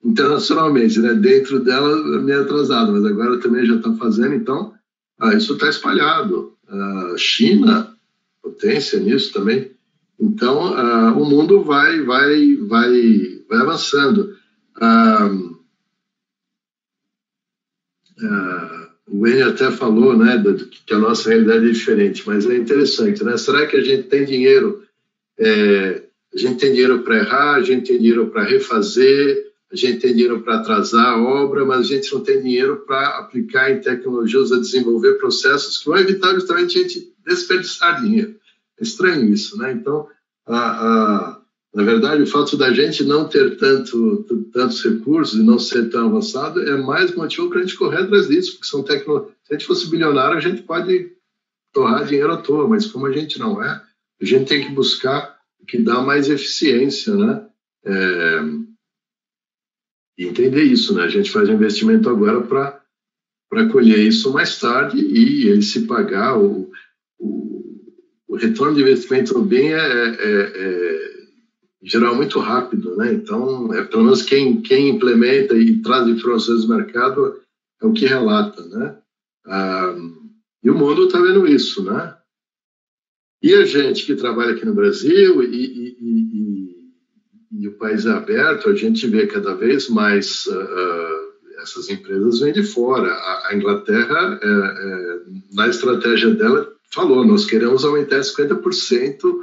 internacionalmente, né? Dentro dela meio atrasado, mas agora também já está fazendo, então isso está espalhado. China, potência nisso também. Então o mundo vai avançando. O Enio até falou, né, que a nossa realidade é diferente, mas é interessante, né? Será que a gente tem dinheiro? A gente tem dinheiro para errar, a gente tem dinheiro para refazer, a gente tem dinheiro para atrasar a obra, mas a gente não tem dinheiro para aplicar em tecnologias a desenvolver processos que vão evitar justamente a gente desperdiçar dinheiro. É estranho isso, né? Então, na verdade, o fato da gente não ter tantos recursos e não ser tão avançado é mais motivo para a gente correr atrás disso, porque são tecnologias. Se a gente fosse bilionário, a gente pode torrar dinheiro à toa, mas como a gente não é, a gente tem que buscar o que dá mais eficiência, né? E entender isso, né? A gente faz um investimento agora para colher isso mais tarde e ele se pagar. O retorno de investimento no bem em geral, muito rápido, né? Então, pelo menos quem implementa e traz informações do mercado é o que relata, né? E o mundo está vendo isso, né? E a gente que trabalha aqui no Brasil e o país é aberto, a gente vê cada vez mais essas empresas vêm de fora. A Inglaterra, na estratégia dela, falou, nós queremos aumentar 50%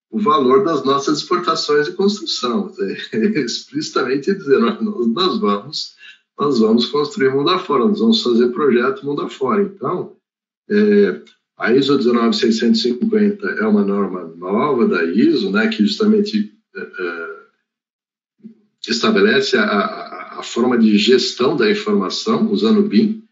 o valor das nossas exportações de construção. Explicitamente dizendo, nós vamos construir mundo afora, nós vamos fazer projeto mundo afora. Então, a ISO 19650 é uma norma nova da ISO, né, que justamente estabelece a forma de gestão da informação usando o BIM.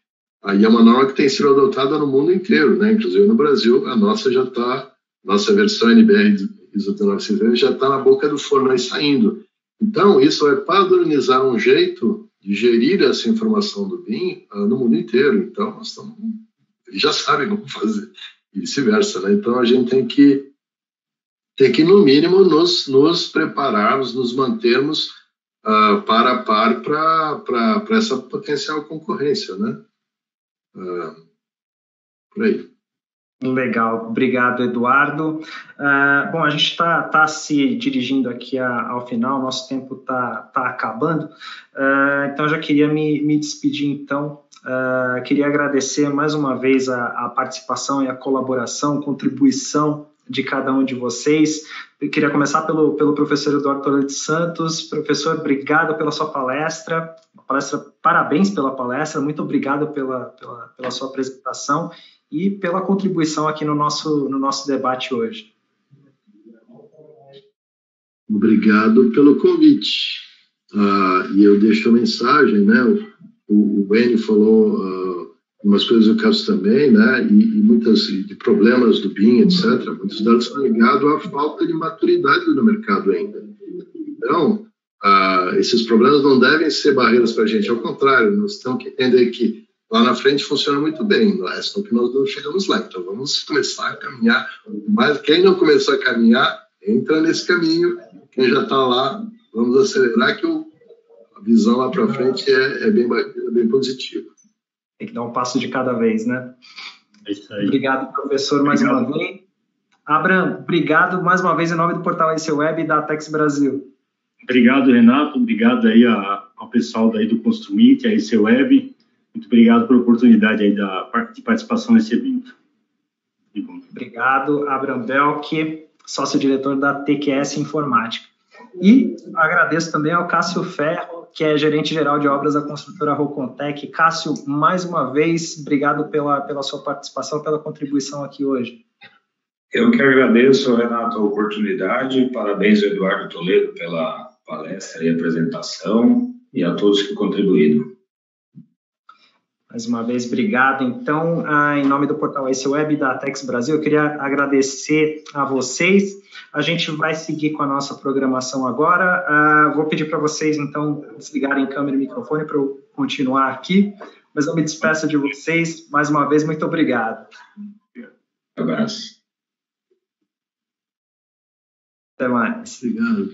Aí é uma norma que tem sido adotada no mundo inteiro, né? Inclusive no Brasil, a nossa já está, nossa versão NBR ISO 19650 já está na boca do forno aí saindo. Então, isso vai padronizar um jeito de gerir essa informação do BIM no mundo inteiro. Então, nós estamos, eles já sabem como fazer, e vice-versa, né? Então, a gente tem que no mínimo, nos prepararmos, nos mantermos par a par para essa potencial concorrência, né? Por aí. Legal, obrigado, Eduardo. Bom, a gente está se dirigindo aqui ao final, nosso tempo está acabando, então já queria me despedir, então. Queria agradecer mais uma vez a participação e a colaboração, contribuição de cada um de vocês. Eu queria começar pelo professor Eduardo Toledo Santos. Professor, obrigado pela sua palestra. Parabéns pela palestra, muito obrigado pela sua apresentação e pela contribuição aqui no nosso debate hoje. Obrigado pelo convite. E eu deixo a mensagem, né? O Benny falou umas coisas do caso também, né? E muitas de problemas do BIM, etc. Muitos dados estão ligados à falta de maturidade do mercado ainda. Então, esses problemas não devem ser barreiras para a gente. Ao contrário, nós temos que entender que lá na frente funciona muito bem, só que nós não chegamos lá. Então, vamos começar a caminhar. Mas quem não começou a caminhar, entra nesse caminho. Quem já está lá, vamos acelerar, que a visão lá para frente é bem positiva. Tem que dar um passo de cada vez, né? É isso aí. Obrigado, professor, mais uma vez. Abraham, obrigado mais uma vez em nome do Portal IC Web e da Atex Brasil. Obrigado, Renato. Obrigado aí ao pessoal daí do Construmit, a IC Web. Muito obrigado pela oportunidade aí de participação nesse evento. Obrigado, Abraham Belk, sócio-diretor da TQS Informática. E agradeço também ao Cássio Ferro, que é gerente-geral de obras da construtora Rocontec. Cássio, mais uma vez, obrigado pela sua participação, pela contribuição aqui hoje. Eu que agradeço, Renato, a oportunidade. Parabéns ao Eduardo Toledo pela palestra e apresentação e a todos que contribuíram. Mais uma vez, obrigado. Então, em nome do Portal IC Web e da Atex Brasil, eu queria agradecer a vocês. A gente vai seguir com a nossa programação agora. Vou pedir para vocês, então, desligarem câmera e microfone para eu continuar aqui, mas eu me despeço de vocês. Mais uma vez, muito obrigado. Um abraço. Até mais. Obrigado.